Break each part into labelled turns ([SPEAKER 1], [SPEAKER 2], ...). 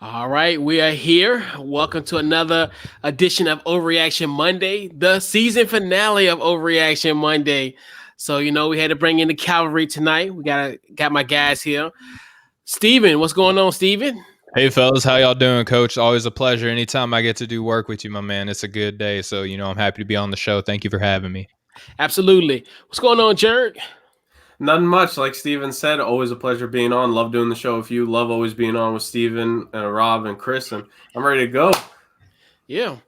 [SPEAKER 1] All right, we are here. Welcome to another edition of OverReaction Monday, the season finale of OverReaction Monday. So, we had to bring in the cavalry tonight. We got my guys here. Steven, what's going on, Steven?
[SPEAKER 2] Hey fellas, how y'all doing, Coach? Always a pleasure. Anytime I get to do work with you, my man, it's a good day. So, I'm happy to be on the show. Thank you for having me.
[SPEAKER 1] Absolutely. What's going on, Jared?
[SPEAKER 3] Nothing much. Like Steven said, always a pleasure being on. Love doing the show with you. Love always being on with Steven and Rob and Chris. And I'm ready to go.
[SPEAKER 1] Yeah.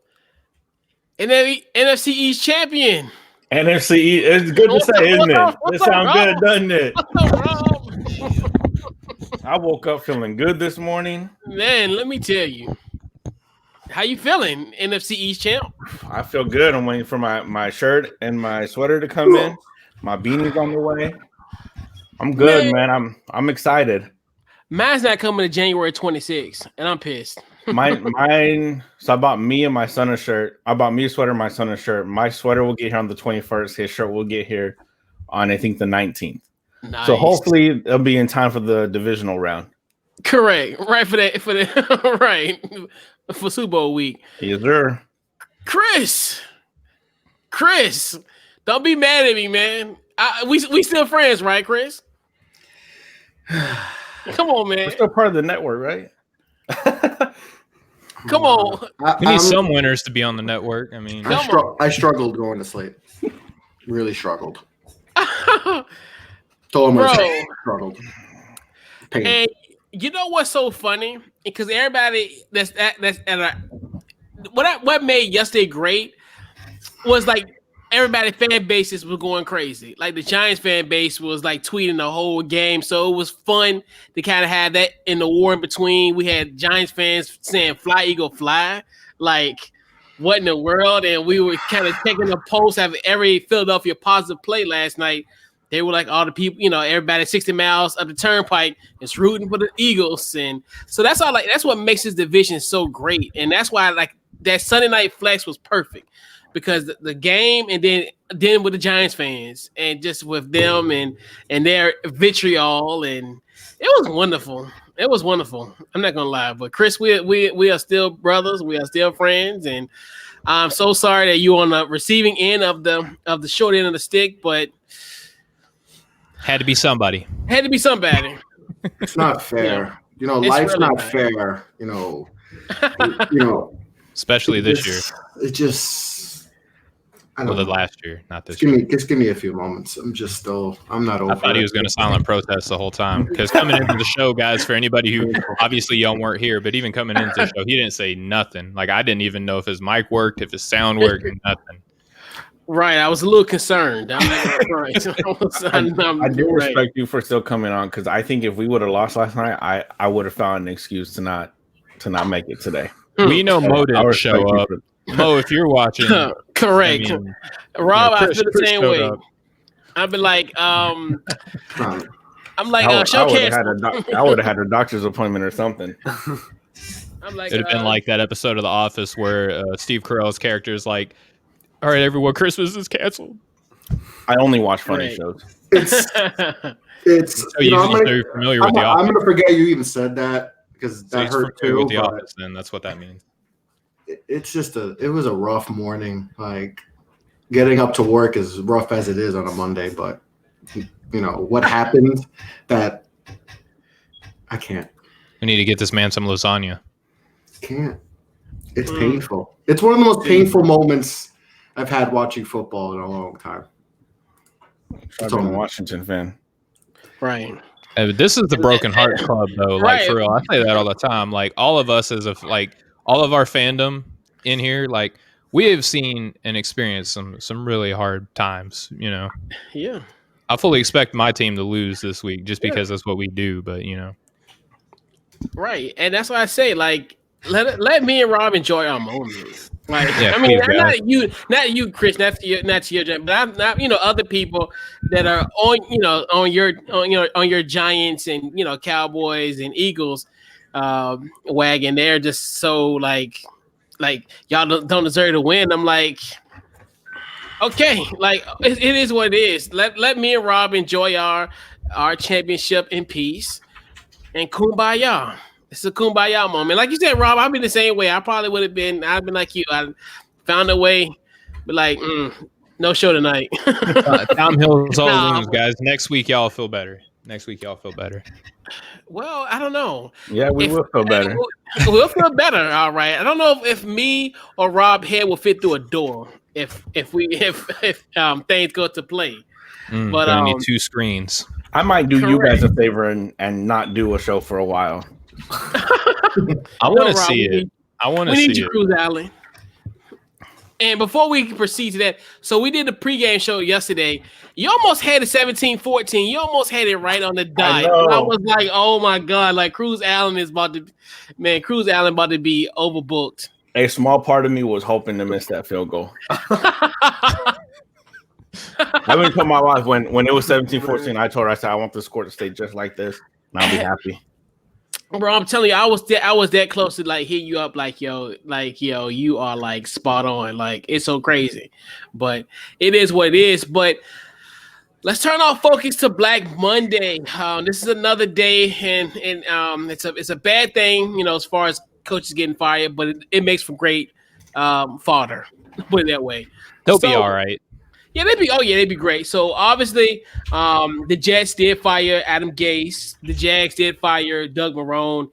[SPEAKER 1] And then NFC East champion.
[SPEAKER 4] NFC East. It's good to say, isn't it? It sounds good, doesn't it? I woke up feeling good this morning.
[SPEAKER 1] Man, let me tell you. How you feeling, NFC East champ?
[SPEAKER 4] I feel good. I'm waiting for my shirt and my sweater to come in. My beanie's on the way. I'm good, man. I'm excited.
[SPEAKER 1] Mine's not coming to January 26th, and I'm pissed.
[SPEAKER 4] Mine. So I bought me and my son a shirt. I bought me a sweater, my son a shirt. My sweater will get here on the 21st. His shirt will get here on, I think, the 19th.
[SPEAKER 1] Nice.
[SPEAKER 4] So hopefully it'll be in time for the divisional round.
[SPEAKER 1] Correct. Right for that. Right for Super Bowl week.
[SPEAKER 4] Yes, sir.
[SPEAKER 1] Chris, don't be mad at me, man. We still friends, right, Chris? Come on, man.
[SPEAKER 4] We're still part of the network, right?
[SPEAKER 1] Come on.
[SPEAKER 2] We need some winners to be on the network. I mean,
[SPEAKER 5] I struggled going to sleep. Really struggled. Told myself I struggled.
[SPEAKER 1] Pain. And you know what's so funny? Because everybody what made yesterday great was like everybody fan bases was going crazy. Like the Giants fan base was like tweeting the whole game. So it was fun to kind of have that in the war in between. We had Giants fans saying "Fly Eagle Fly," like what in the world? And we were kind of taking the pulse of every Philadelphia positive play last night. They were like all the people, everybody 60 miles up the turnpike is rooting for the Eagles. And so that's what makes this division so great. And that's why like that Sunday night flex was perfect because the game and then with the Giants fans and just with them and their vitriol. And it was wonderful. It was wonderful. I'm not going to lie, but Chris, we are still brothers. We are still friends. And I'm so sorry that you're on the receiving end of the short end of the stick, but
[SPEAKER 2] had to be somebody.
[SPEAKER 5] It's not fair. Life's really not fair.
[SPEAKER 2] Especially this year.
[SPEAKER 5] It just. I don't know.
[SPEAKER 2] The last year, not this year.
[SPEAKER 5] Just give me a few moments. I'm not over.
[SPEAKER 2] I thought he was going to silent protest the whole time because coming into the show, guys, for anybody who obviously y'all weren't here, but even coming into the show, he didn't say nothing. Like I didn't even know if his mic worked, if his sound worked, or nothing.
[SPEAKER 1] Right, I was a little concerned. I
[SPEAKER 4] do respect you for still coming on because I think if we would have lost last night, I would have found an excuse to not make it today.
[SPEAKER 2] We know Mo didn't show up. Mo, if you're watching,
[SPEAKER 1] correct. I mean, Rob, I feel the same way. I'd be like, I'm like, showcase.
[SPEAKER 4] I would have had a doctor's appointment or something.
[SPEAKER 1] I'm like,
[SPEAKER 2] it'd have been like that episode of The Office where Steve Carell's character is like, all right, everyone, Christmas is canceled.
[SPEAKER 4] I only watch funny shows.
[SPEAKER 5] It's
[SPEAKER 2] you're familiar with The Office.
[SPEAKER 5] I'm going to forget you even said that because that hurt too.
[SPEAKER 2] With The Office, then that's what that means.
[SPEAKER 5] It's just it was a rough morning. Like getting up to work is rough as it is on a Monday, but what happened that I can't.
[SPEAKER 2] We need to get this man some lasagna.
[SPEAKER 5] Can't. It's painful. It's one of the most painful moments I've had watching football in a long time.
[SPEAKER 4] I'm a Washington fan.
[SPEAKER 1] Right.
[SPEAKER 2] This is the broken heart club, though. Like
[SPEAKER 1] right.
[SPEAKER 2] For real, I say that all the time. Like all of us, all of our fandom in here, like we have seen and experienced some really hard times.
[SPEAKER 1] Yeah.
[SPEAKER 2] I fully expect my team to lose this week just because that's what we do. But
[SPEAKER 1] Right, and that's why I say like let me and Rob enjoy our moments. Like,
[SPEAKER 2] yeah,
[SPEAKER 1] I mean, not you, Chris, not to your, but I'm not, other people that are on your Giants and Cowboys and Eagles wagon. They're just so like y'all don't deserve to win. I'm like, okay, like it is what it is. Let me and Rob enjoy our championship in peace and kumbaya. It's a kumbaya moment. Like you said, Rob, I've been the same way. I probably would have been. I've been like you. I found a way, but like, no show tonight.
[SPEAKER 2] Tom Hill's all
[SPEAKER 1] Nah,
[SPEAKER 2] lose, guys. Next week, y'all feel better.
[SPEAKER 1] well, I don't know.
[SPEAKER 4] Yeah, we will feel better.
[SPEAKER 1] We'll feel better. All right. I don't know if me or Rob head will fit through a door if things go to play. But
[SPEAKER 2] Gonna need 2 screens.
[SPEAKER 4] I might do you
[SPEAKER 1] Correct.
[SPEAKER 4] guys a favor and not do a show for a while.
[SPEAKER 2] I want to
[SPEAKER 1] Rob,
[SPEAKER 2] see it. I want to
[SPEAKER 1] we need
[SPEAKER 2] see
[SPEAKER 1] you,
[SPEAKER 2] it.
[SPEAKER 1] Cruz Allen. And before we proceed to that, so we did the pregame show yesterday. You almost had it 17-14. You almost had it right on the dot. I was like, oh my God, like Cruz Allen about to be overbooked.
[SPEAKER 4] A small part of me was hoping to miss that field goal. I've been telling my wife when it was 17-14, I told her, I said, I want the score to stay just like this, and I'll be happy.
[SPEAKER 1] Bro, I'm telling you, I was that close to like hit you up like yo, you are like spot on. Like it's so crazy. But it is what it is. But let's turn our focus to Black Monday. This is another day, and it's a bad thing, as far as coaches getting fired, but it makes for great fodder. Put it that way.
[SPEAKER 2] They'll be all right.
[SPEAKER 1] Yeah, they'd be great. So obviously, the Jets did fire Adam Gase, the Jags did fire Doug Marrone,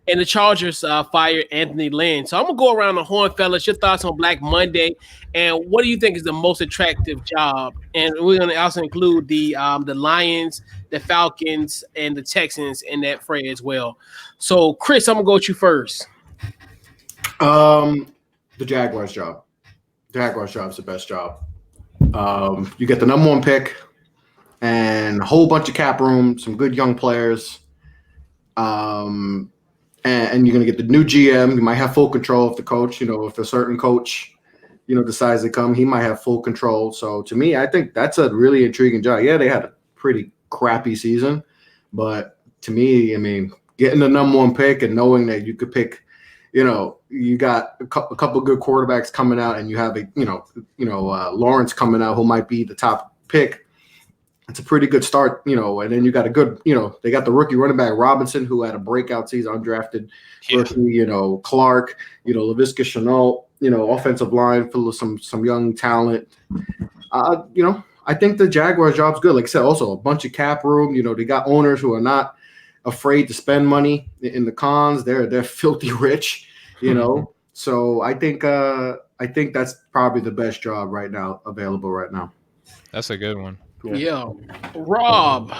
[SPEAKER 1] and the Chargers fired Anthony Lynn. So I'm gonna go around the horn, fellas. Your thoughts on Black Monday, and what do you think is the most attractive job? And we're gonna also include the Lions, the Falcons, and the Texans in that fray as well. So Chris, I'm gonna go with you first.
[SPEAKER 5] The Jaguars job. Jaguars job is the best job. You get the number 1 pick and a whole bunch of cap room, some good young players. And you're going to get the new GM. You might have full control of the coach. If a certain coach, decides to come, he might have full control. So to me, I think that's a really intriguing job. Yeah, they had a pretty crappy season, but to me, I mean, getting the number 1 pick and knowing that you could pick, you got a couple good quarterbacks coming out, and you have Lawrence coming out who might be the top pick. It's a pretty good start, and then you got a good, they got the rookie running back Robinson who had a breakout season, undrafted rookie, Clark, Laviska Shenault, offensive line full of some young talent. I think the Jaguars job's good. Like I said, also a bunch of cap room. They got owners who are not afraid to spend money in the cons. They're filthy rich, So I think that's probably the best job right now available right now.
[SPEAKER 2] That's a good one.
[SPEAKER 1] Yeah. Rob.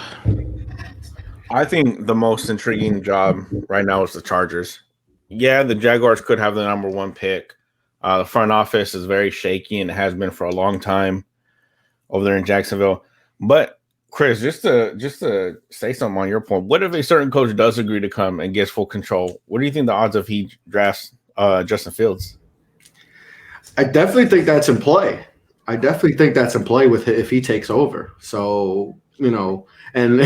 [SPEAKER 4] I think the most intriguing job right now is the Chargers. Yeah, the Jaguars could have the number 1 pick. The front office is very shaky and has been for a long time over there in Jacksonville. But Chris, just to say something on your point, what if a certain coach does agree to come and gets full control? What do you think the odds of he drafts Justin Fields?
[SPEAKER 5] I definitely think that's in play. With if he takes over. So, and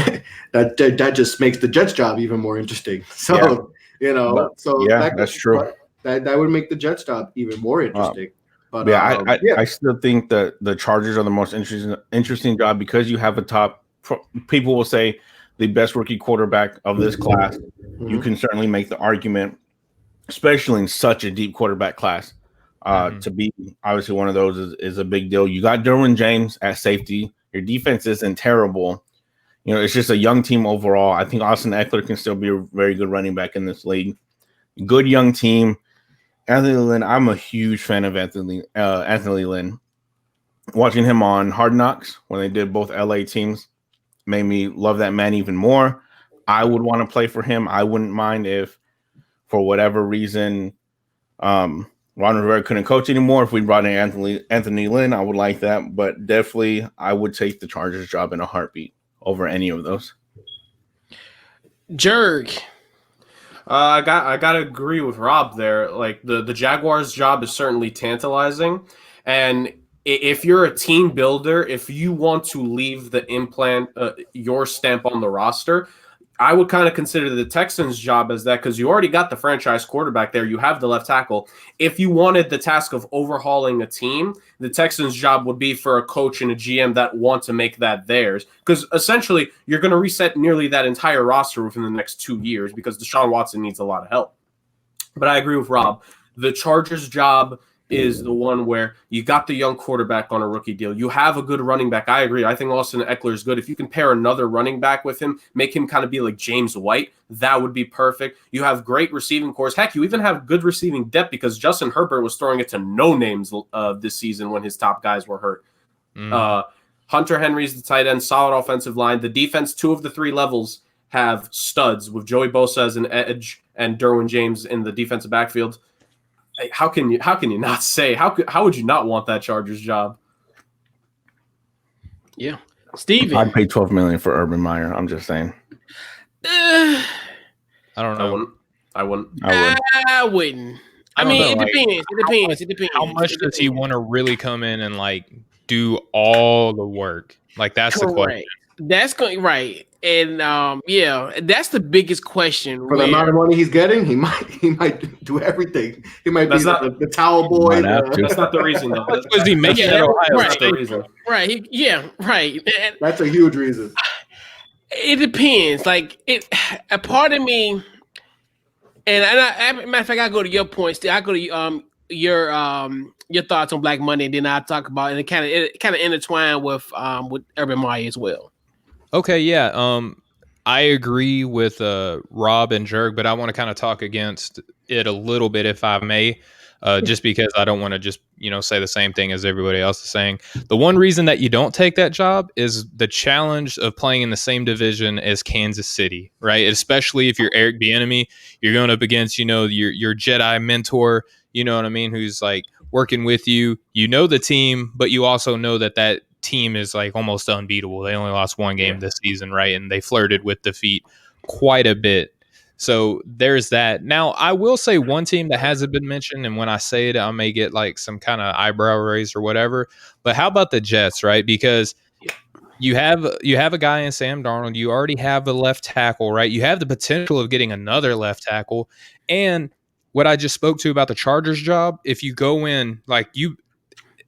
[SPEAKER 5] that just makes the Jets job even more interesting. So,
[SPEAKER 4] that's true.
[SPEAKER 5] That would make the Jets job even more interesting. But
[SPEAKER 4] I still think that the Chargers are the most interesting job because you have a top. People will say the best rookie quarterback of this class. Mm-hmm. You can certainly make the argument, especially in such a deep quarterback class. To be obviously one of those is a big deal. You got Derwin James at safety. Your defense isn't terrible. It's just a young team overall. I think Austin Eckler can still be a very good running back in this league. Good young team. Anthony Lynn, I'm a huge fan of Anthony Lynn. Watching him on Hard Knocks when they did both LA teams made me love that man even more. I would want to play for him. I wouldn't mind if, for whatever reason, Ron Rivera couldn't coach anymore. If we brought in Anthony Lynn, I would like that. But definitely, I would take the Chargers job in a heartbeat over any of those.
[SPEAKER 1] Jerg.
[SPEAKER 3] I gotta agree with Rob there. Like the Jaguars job is certainly tantalizing, and if you're a team builder, if you want to leave the implant your stamp on the roster, I would kind of consider the Texans' job as that because you already got the franchise quarterback there. You have the left tackle. If you wanted the task of overhauling a team, the Texans' job would be for a coach and a GM that want to make that theirs. Because essentially, you're going to reset nearly that entire roster within the next 2 years because Deshaun Watson needs a lot of help. But I agree with Rob. The Chargers' job is the one where you got the young quarterback on a rookie deal. You have a good running back. I agree. I think Austin Eckler is good. If you can pair another running back with him, make him kind of be like James White, that would be perfect. You have great receiving cores. Heck, you even have good receiving depth because Justin Herbert was throwing it to no names this season when his top guys were hurt. Hunter Henry's the tight end, solid offensive line. The defense, 2 of the 3 levels have studs with Joey Bosa as an edge and Derwin James in the defensive backfield. How can you not say how would you not want that Chargers job?
[SPEAKER 1] Yeah, Steven.
[SPEAKER 4] I'd pay $12 million for Urban Meyer. I'm just saying.
[SPEAKER 2] I don't know.
[SPEAKER 3] I wouldn't.
[SPEAKER 1] I wouldn't. I mean, it depends. It depends.
[SPEAKER 2] How much does he want to really come in and like do all the work? Like that's the question.
[SPEAKER 1] That's going right. And that's the biggest question.
[SPEAKER 5] For the amount of money he's getting, he might do everything. He might be the towel boy.
[SPEAKER 3] That's not the reason, though.
[SPEAKER 2] Because he makes it at Ohio State.
[SPEAKER 1] Right. Right.
[SPEAKER 5] That's a huge reason.
[SPEAKER 1] It depends. Like a part of me, and matter of fact, I go to your points. I go to your thoughts on Black Monday, and then I talk about and it kind of intertwine with Urban Meyer as well.
[SPEAKER 2] Okay, yeah. I agree with Rob and Jerg, but I want to kind of talk against it a little bit, if I may, just because I don't want to just say the same thing as everybody else is saying. The one reason that you don't take that job is the challenge of playing in the same division as Kansas City, right? Especially if you're Eric Bieniemy, you're going up against your Jedi mentor, you know what I mean, who's like working with you. You know the team, but you also know that team is like almost unbeatable. They only lost 1 game this season, right? And they flirted with defeat quite a bit. So there's that. Now, I will say one team that hasn't been mentioned, and when I say it, I may get like some kind of eyebrow raise or whatever. But how about the Jets, right? Because you have a guy in Sam Darnold. You already have a left tackle, right? You have the potential of getting another left tackle. And what I just spoke to about the Chargers job, if you go in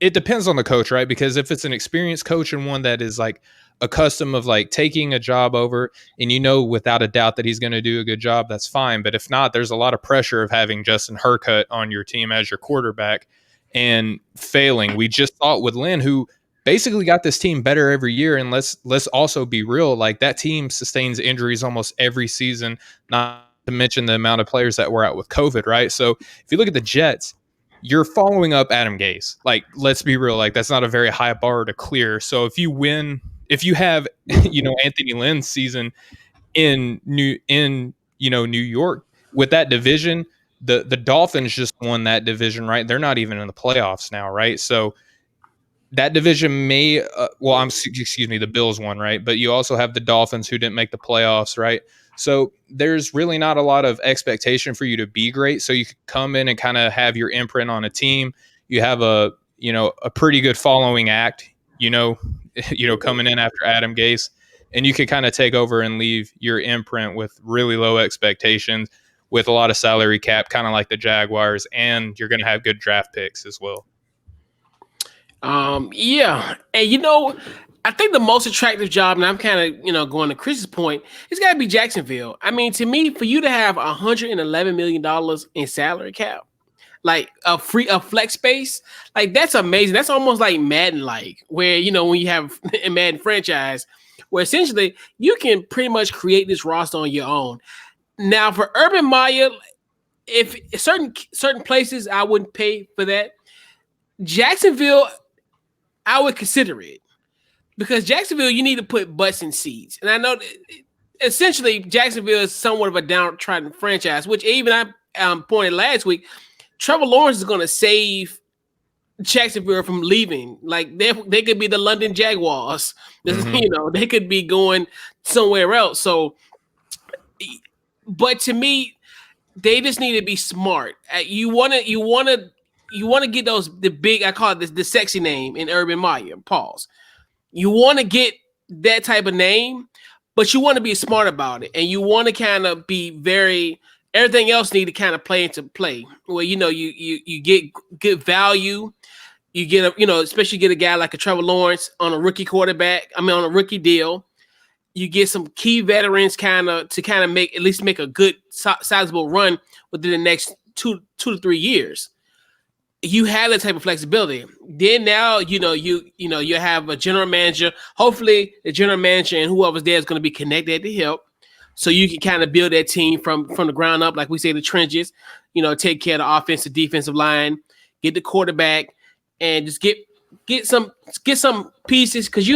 [SPEAKER 2] it depends on the coach, right? Because if it's an experienced coach and one that is like accustomed of like taking a job over and without a doubt that he's going to do a good job, that's fine. But if not, there's a lot of pressure of having Justin Herbert on your team as your quarterback and failing. We just saw it with Lynn, who basically got this team better every year. And let's also be real, like that team sustains injuries almost every season, not to mention the amount of players that were out with COVID, right? So if you look at the Jets, you're following up Adam Gase. Like, let's be real. Like, that's not a very high bar to clear. So if you have, Anthony Lynn's season in New York with that division, the Dolphins just won that division, right? They're not even in the playoffs now, right? So that division may, the Bills won, right? But you also have the Dolphins who didn't make the playoffs, right? So there's really not a lot of expectation for you to be great. So you could come in and kind of have your imprint on a team. You have a pretty good following act, coming in after Adam Gase, and you could kind of take over and leave your imprint with really low expectations, with a lot of salary cap, kind of like the Jaguars, and you're going to have good draft picks as well.
[SPEAKER 1] And I think the most attractive job, and I'm kind of, going to Chris's point, it's got to be Jacksonville. I mean, to me, for you to have $111 million in salary cap, like a flex space, like that's amazing. That's almost like Madden-like, where, when you have a Madden franchise, where essentially you can pretty much create this roster on your own. Now, for Urban Meyer, if certain places I wouldn't pay for that, Jacksonville, I would consider it. Because Jacksonville, you need to put butts in seats. And I know essentially Jacksonville is somewhat of a downtrodden franchise, which even I pointed last week, Trevor Lawrence is going to save Jacksonville from leaving. Like they could be the London Jaguars. They could be going somewhere else. So, but to me, they just need to be smart. You want to get the big, I call it the sexy name in Urban Meyer, pause. You want to get that type of name, but you want to be smart about it, and you want to kind of be very. Everything else need to kind of play into play. Where you get good value. You get especially get a guy like a Trevor Lawrence on a rookie quarterback. I mean, on a rookie deal. You get some key veterans to make a good sizable run within the next two to 3 years. You have that type of flexibility. Then now you have a general manager. Hopefully, the general manager and whoever's there is going to be connected at the hip, so you can kind of build that team from the ground up, like we say, the trenches. Take care of the offensive, defensive line, get the quarterback, and just get some pieces because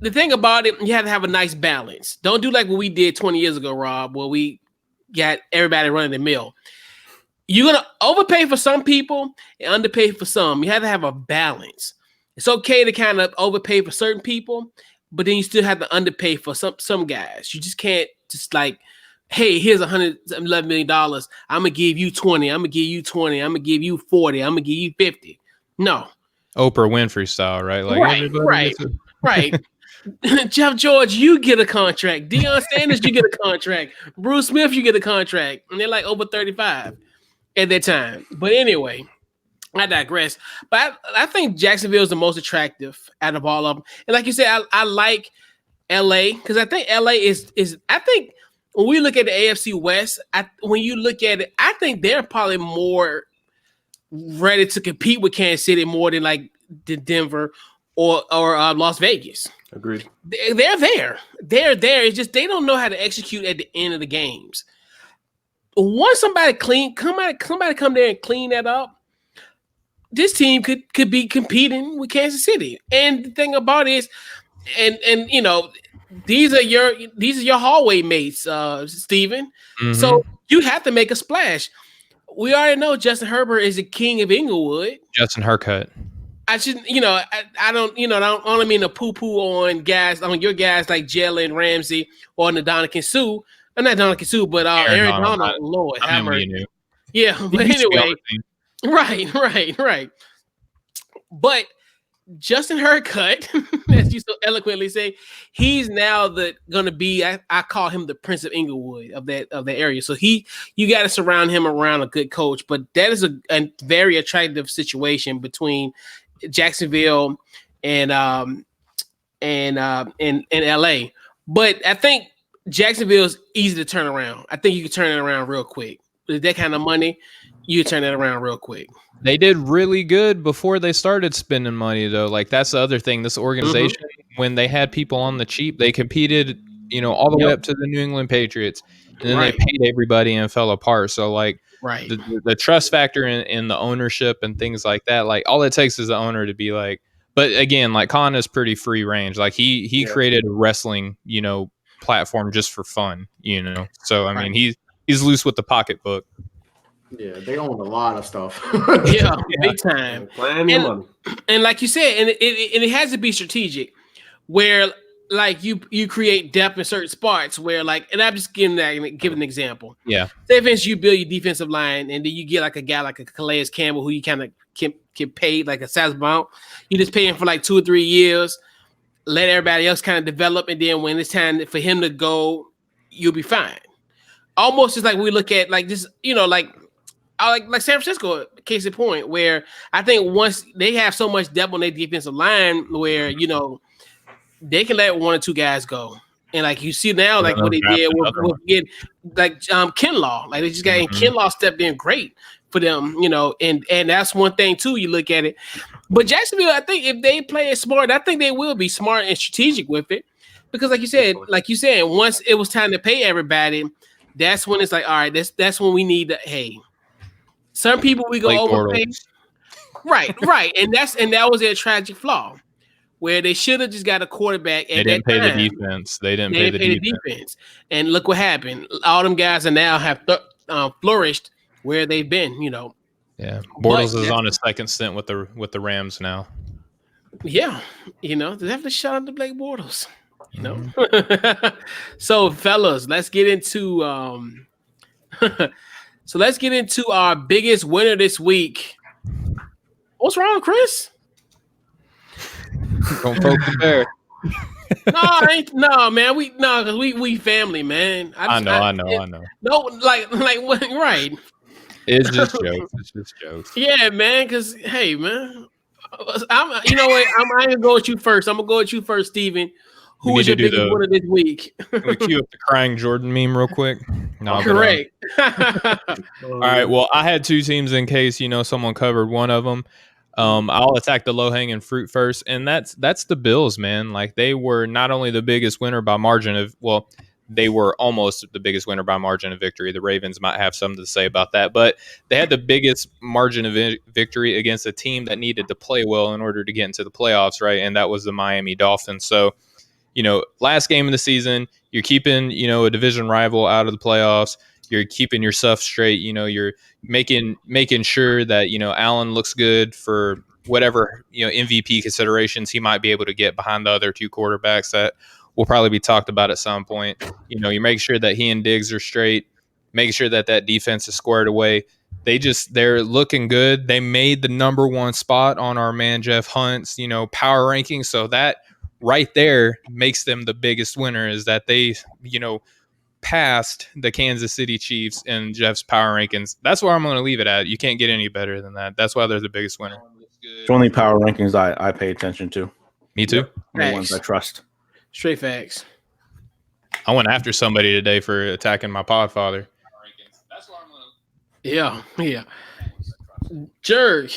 [SPEAKER 1] the thing about it, you have to have a nice balance. Don't do like what we did 20 years ago, Rob, where we got everybody running the mill. You're going to overpay for some people and underpay for some. You have to have a balance. It's okay to kind of overpay for certain people, but then you still have to underpay for some guys. You just can't just like, hey, here's $111 million. I'm going to give you 20. I'm going to give you 20. I'm going to give you 40. I'm going to give you 50. No.
[SPEAKER 2] Oprah Winfrey style, right? Like
[SPEAKER 1] right. Jeff George, you get a contract. Deion Sanders, you get a contract. Bruce Smith, you get a contract. And they're like over 35 at that time. But anyway, I digress. But I think Jacksonville is the most attractive out of all of them. And like you said, I like LA because I think LA is I think when we look at the AFC West, when you look at it, I think they're probably more ready to compete with Kansas City more than like the Denver or Las Vegas.
[SPEAKER 3] Agreed.
[SPEAKER 1] They're there. They're there. It's just they don't know how to execute at the end of the games. Once somebody come there and clean that up, this team could be competing with Kansas City. And the thing about it is, and these are your hallway mates, Steven.
[SPEAKER 2] Mm-hmm.
[SPEAKER 1] So you have to make a splash. We already know Justin Herbert is the king of Inglewood.
[SPEAKER 2] Justin Haircut.
[SPEAKER 1] I shouldn't, I don't mean to poo-poo on your guys like Jalen Ramsey or Ndamukong Suh. Not Ndamukong Suh, but Aaron Donald. Lord, have mercy. Yeah, but anyway, right. But Justin Haircut, as you so eloquently say, he's now going to be. I call him the Prince of Inglewood of that area. So you got to surround him around a good coach. But that is a very attractive situation between Jacksonville and LA. But I think Jacksonville is easy to turn around. I think you can turn it around real quick. With that kind of money, you turn it around real quick.
[SPEAKER 2] They did really good before they started spending money, though. Like, that's the other thing. This organization, when they had people on the cheap, they competed, all the way up to the New England Patriots. And then they paid everybody and fell apart. So, like, the trust factor in the ownership and things like that, like, all it takes is the owner to be like, but again, like, Khan is pretty free range. Like, he created a wrestling, platform just for fun, So, I mean, he's loose with the pocketbook.
[SPEAKER 5] Yeah, they own a lot of stuff.
[SPEAKER 1] Big time.
[SPEAKER 3] Plenty of money.
[SPEAKER 1] And like you said, and it has to be strategic, where like you create depth in certain spots where like, and I'm just giving an example.
[SPEAKER 2] Yeah.
[SPEAKER 1] Say for instance, you build your defensive line, and then you get like a guy like a Calais Campbell who you kind of can pay like a sizable amount. You just pay him for like 2 or 3 years, let everybody else kind of develop, and then when it's time for him to go, you'll be fine. Almost just like we look at like this, like San Francisco, case in point, where I think once they have so much depth on their defensive line where, they can let 1 or 2 guys go. And like you see now, like what they did with like Kinlaw. Like they just got in Kinlaw stepped in great for them, and that's one thing too, you look at it. But Jacksonville, I think if they play it smart, I think they will be smart and strategic with it. Because like you said, once it was time to pay everybody, that's when it's like, all right, that's when we need to, hey. Some people we go overpay. Right. And that was their tragic flaw, where they should have just got a quarterback.
[SPEAKER 2] They didn't pay the defense. They didn't pay the defense. And look what happened. All them guys are now have flourished where they've been, Yeah. Bortles is on his second stint with the Rams now.
[SPEAKER 1] Yeah. They have to shout out to Blake Bortles. So fellas, let's get into So let's get into our biggest winner this week. What's wrong, Chris?
[SPEAKER 2] Don't poke the bear.
[SPEAKER 1] No, man. Because we family, man.
[SPEAKER 2] I know.
[SPEAKER 1] No, like what? Right?
[SPEAKER 2] It's just jokes. It's just jokes.
[SPEAKER 1] Yeah, man. Because hey, man, you know what? I'm gonna go with you first. I'm gonna go with you first, Steven. Who is your biggest winner this week?
[SPEAKER 2] Can we cue up the crying Jordan meme real quick? No,
[SPEAKER 1] correct.
[SPEAKER 2] All right. Well, I had two teams in case someone covered one of them. I'll attack the low hanging fruit first, and that's the Bills, man. Like they were not only the biggest winner by margin of they were almost the biggest winner by margin of victory. The Ravens might have something to say about that, but they had the biggest margin of victory against a team that needed to play well in order to get into the playoffs, right? And that was the Miami Dolphins. So, last game of the season, you're keeping, a division rival out of the playoffs. You're keeping your stuff straight. You're making sure that, Allen looks good for whatever, MVP considerations he might be able to get behind the other two quarterbacks that will probably be talked about at some point. You make sure that he and Diggs are straight, making sure that defense is squared away. They're looking good. They made the number one spot on our man Jeff Hunt's, power ranking. So that right there makes them the biggest winner, is that they, passed the Kansas City Chiefs in Jeff's power rankings. That's where I'm going to leave it at. You can't get any better than that. That's why they're the biggest winner.
[SPEAKER 4] It's only power rankings I pay attention to.
[SPEAKER 2] Me too.
[SPEAKER 4] The ones I trust.
[SPEAKER 1] Straight facts.
[SPEAKER 2] I went after somebody today for attacking my podfather.
[SPEAKER 1] Yeah. Jerk.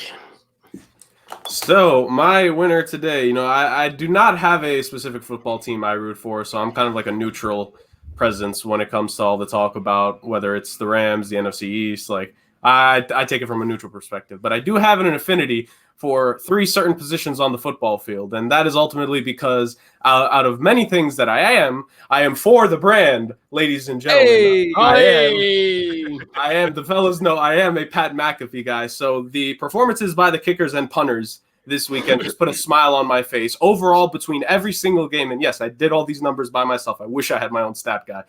[SPEAKER 3] So my winner today, I do not have a specific football team I root for, so I'm kind of like a neutral presence when it comes to all the talk about whether it's the Rams, the NFC East. Like I take it from a neutral perspective, but I do have an affinity for three certain positions on the football field, and that is ultimately because out of many things that I am for the brand, ladies and gentlemen.
[SPEAKER 1] Hey,
[SPEAKER 3] I am. The fellas know I am a Pat McAfee guy. So the performances by the kickers and punters this weekend just put a smile on my face. Overall, between every single game, and yes, I did all these numbers by myself. I wish I had my own stat guy.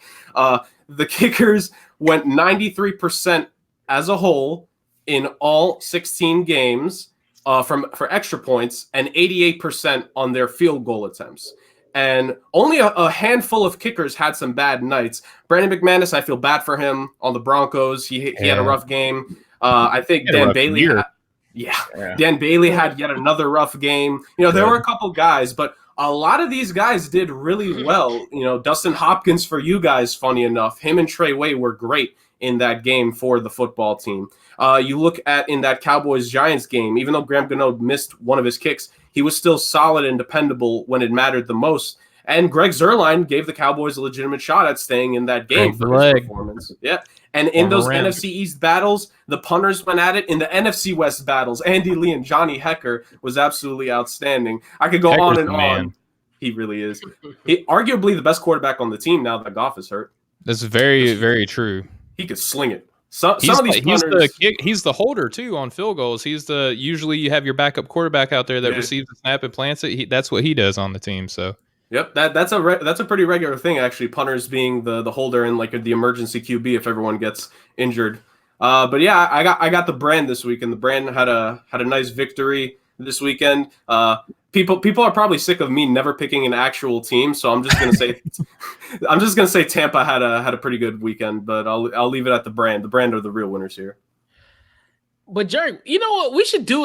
[SPEAKER 3] The kickers went 93% as a whole in all 16 games for extra points, and 88% on their field goal attempts. And only a handful of kickers had some bad nights. Brandon McManus, I feel bad for him on the Broncos. He had a rough game. I think Dan Bailey. Dan Bailey had yet another rough game. There were a couple guys, but a lot of these guys did really well. Dustin Hopkins, for you guys, funny enough, him and Trey Way were great in that game for the football team. You look at in that Cowboys-Giants game, even though Graham Gano missed one of his kicks, he was still solid and dependable when it mattered the most. And Greg Zuerlein gave the Cowboys a legitimate shot at staying in that game for his performance. Yeah. And in those NFC East battles, the punters went at it. In the NFC West battles, Andy Lee and Johnny Hecker was absolutely outstanding. I could go on and on. He really is. He arguably the best quarterback on the team now that Goff is hurt.
[SPEAKER 2] That's very, very true.
[SPEAKER 3] He could sling it. Some of these punters,
[SPEAKER 2] he's the holder too on field goals. Usually you have your backup quarterback out there that receives the snap and plants it. That's what he does on the team. So
[SPEAKER 3] yep, that's a pretty regular thing actually. Punters being the holder and like the emergency QB if everyone gets injured. But yeah, I got the brand this week, and the brand had a nice victory this weekend. People are probably sick of me never picking an actual team, so I'm just gonna say Tampa had a pretty good weekend, but I'll leave it at the brand. The brand are the real winners here.
[SPEAKER 1] But Jerry, you know what? We should do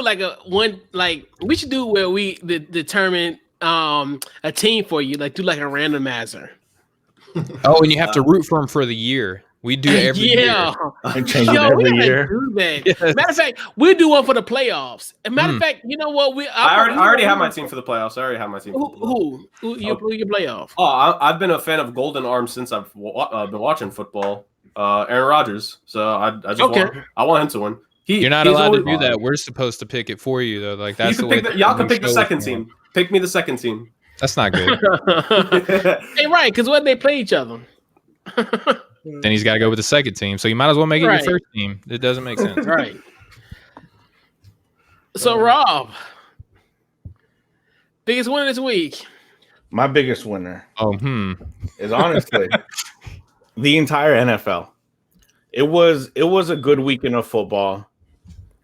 [SPEAKER 1] we should do where we determine a team for you, do like a randomizer.
[SPEAKER 2] Oh, and you have to root for them for the year. We do it every year.
[SPEAKER 4] And change it every year.
[SPEAKER 1] Do that. Yes. Matter of fact, we'll do one for the playoffs. And matter of fact, you know what?
[SPEAKER 3] I already have my team for the playoffs.
[SPEAKER 1] Who your playoff?
[SPEAKER 3] Oh, I've been a fan of Golden Arm since I've been watching football. Aaron Rodgers. So I want him to win.
[SPEAKER 2] You're not allowed to do that. We're supposed to pick it for you, though. Like that's the way.
[SPEAKER 3] Y'all can pick the second team. Pick me the second team.
[SPEAKER 2] That's not good.
[SPEAKER 1] Hey, right? Because when they play each other.
[SPEAKER 2] Then he's got to go with the second team. So you might as well make it your first team. It doesn't make sense.
[SPEAKER 1] Right. So, Rob, biggest winner this week?
[SPEAKER 4] My biggest winner
[SPEAKER 2] is
[SPEAKER 4] honestly the entire NFL. It was a good weekend of football.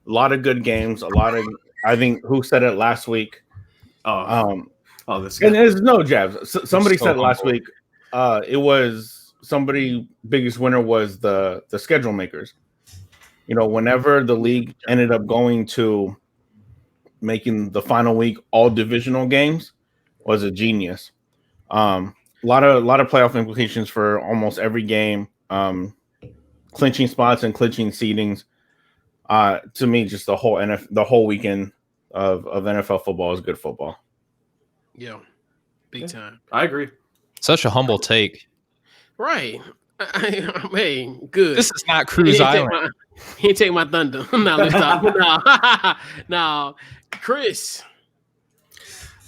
[SPEAKER 4] A lot of good games. I think who said it last week?
[SPEAKER 3] Oh, this guy.
[SPEAKER 4] And there's no jabs. Somebody said last week, it was somebody biggest winner was the schedule makers. Whenever the league ended up going to making the final week all divisional games, was a genius. A lot of playoff implications for almost every game. Clinching spots and clinching seedings. To me, just the whole weekend of NFL football is good football.
[SPEAKER 1] Yeah, big time.
[SPEAKER 3] I agree.
[SPEAKER 2] Such a humble take.
[SPEAKER 1] Right. Hey, good.
[SPEAKER 2] This is not Cruise Island.
[SPEAKER 1] He ain't take my thunder. No, let's talk. No, Chris.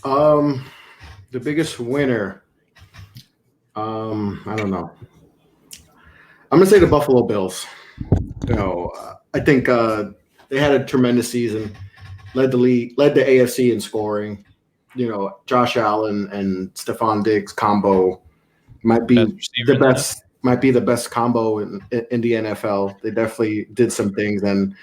[SPEAKER 5] The biggest winner. I don't know. I'm gonna say the Buffalo Bills. I think they had a tremendous season. Led the AFC in scoring. Josh Allen and Stephon Diggs combo might be the best. Might be the best combo in the NFL. They definitely did some things, and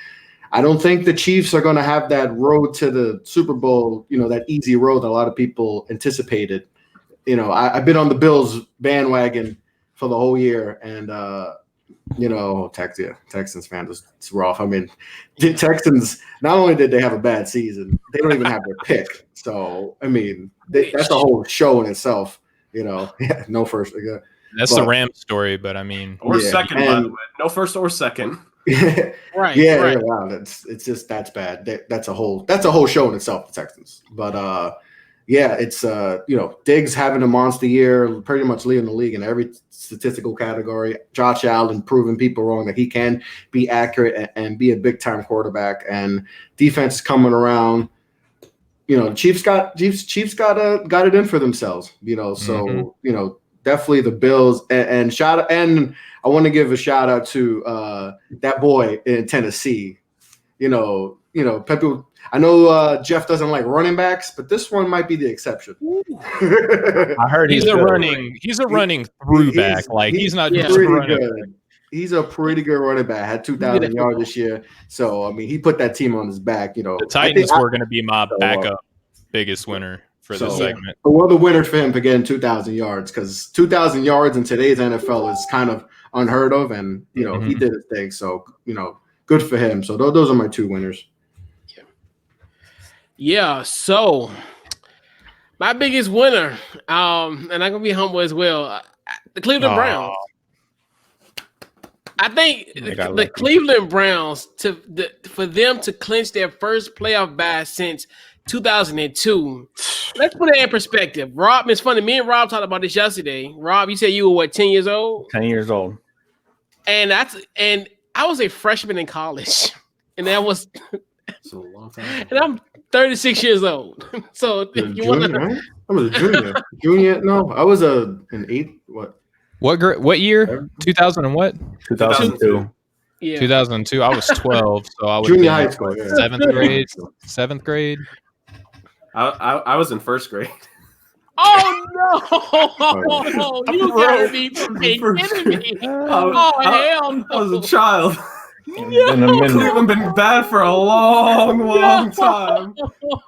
[SPEAKER 5] I don't think the Chiefs are going to have that road to the Super Bowl. That easy road that a lot of people anticipated. I've been on the Bills bandwagon for the whole year, and Texans fans, it's rough. I mean, the Texans, not only did they have a bad season, they don't even have their pick. So, I mean, that's a whole show in itself. No first.
[SPEAKER 2] That's the Rams story, but I mean,
[SPEAKER 3] second, by the way, no first or second.
[SPEAKER 1] Right.
[SPEAKER 5] Yeah.
[SPEAKER 1] Right.
[SPEAKER 5] Wow. It's just that's bad. That's a whole show in itself. The Texans, but it's Diggs having a monster year, pretty much leading the league in every statistical category. Josh Allen proving people wrong that he can be accurate and be a big time quarterback, and defense is coming around. The Chiefs got it in for themselves. So definitely the Bills and I want to give a shout out to that boy in Tennessee. People. I know Jeff doesn't like running backs, but this one might be the exception.
[SPEAKER 4] I heard
[SPEAKER 2] he's a running throwback. He's not just running.
[SPEAKER 5] Good. He's a pretty good running back. Had 2,000 yards this year. So I mean, he put that team on his back.
[SPEAKER 2] The Titans were going to be my backup biggest winner for this segment.
[SPEAKER 5] Well, the winner for him for getting 2,000 yards, because 2,000 yards in today's NFL is kind of unheard of, and he did his thing. So good for him. So those are my two winners.
[SPEAKER 1] Yeah, so my biggest winner, and I'm gonna be humble as well, the Cleveland Browns. I think the Cleveland Browns for them to clinch their first playoff bye since 2002. Let's put it in perspective. Rob, it's funny. Me and Rob talked about this yesterday. Rob, you said you were 10 years old?
[SPEAKER 4] 10 years old.
[SPEAKER 1] And I was a freshman in college, and that was.
[SPEAKER 3] It's a long time.
[SPEAKER 1] And I'm 36 years old. So if you want to,
[SPEAKER 5] I was a junior. Junior? No, I was an 8.
[SPEAKER 2] What year? 2000 and what?
[SPEAKER 4] 2002.
[SPEAKER 1] Yeah.
[SPEAKER 2] 2002. I was 12, so I was
[SPEAKER 5] junior high school. Yeah.
[SPEAKER 2] Seventh grade.
[SPEAKER 3] I was in first grade.
[SPEAKER 1] Oh no! You gotta be kidding me! Oh hell no!
[SPEAKER 3] I was a child.
[SPEAKER 1] No.
[SPEAKER 3] Cleveland been bad for a long time.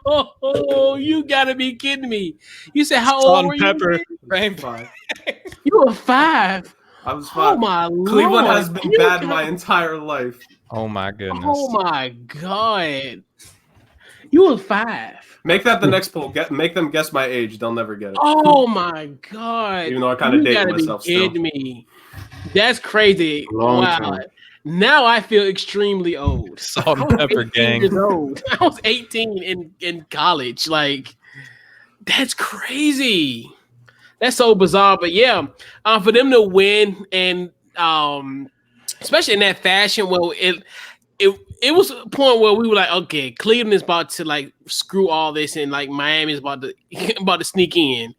[SPEAKER 1] Oh, you gotta be kidding me! You said how old were you?
[SPEAKER 2] Pepper, Rainbow.
[SPEAKER 1] You were 5.
[SPEAKER 3] I was 5.
[SPEAKER 1] Oh my Lord!
[SPEAKER 3] Cleveland has been bad my entire life.
[SPEAKER 2] Oh my goodness!
[SPEAKER 1] Oh my God! You were 5.
[SPEAKER 3] Make that the next poll. Make them guess my age. They'll never get it.
[SPEAKER 1] Oh my God!
[SPEAKER 3] Even though I kind of dated myself still.
[SPEAKER 1] You gotta be kidding me! That's crazy!
[SPEAKER 5] Long
[SPEAKER 1] wow.
[SPEAKER 5] time.
[SPEAKER 1] Now I feel extremely old.
[SPEAKER 2] Salt and pepper gang.
[SPEAKER 1] Years old. I was 18 in college. Like, that's crazy. That's so bizarre. But yeah, for them to win and especially in that fashion, well, it was a point where we were like, okay, Cleveland is about to like screw all this, and like Miami is about to sneak in.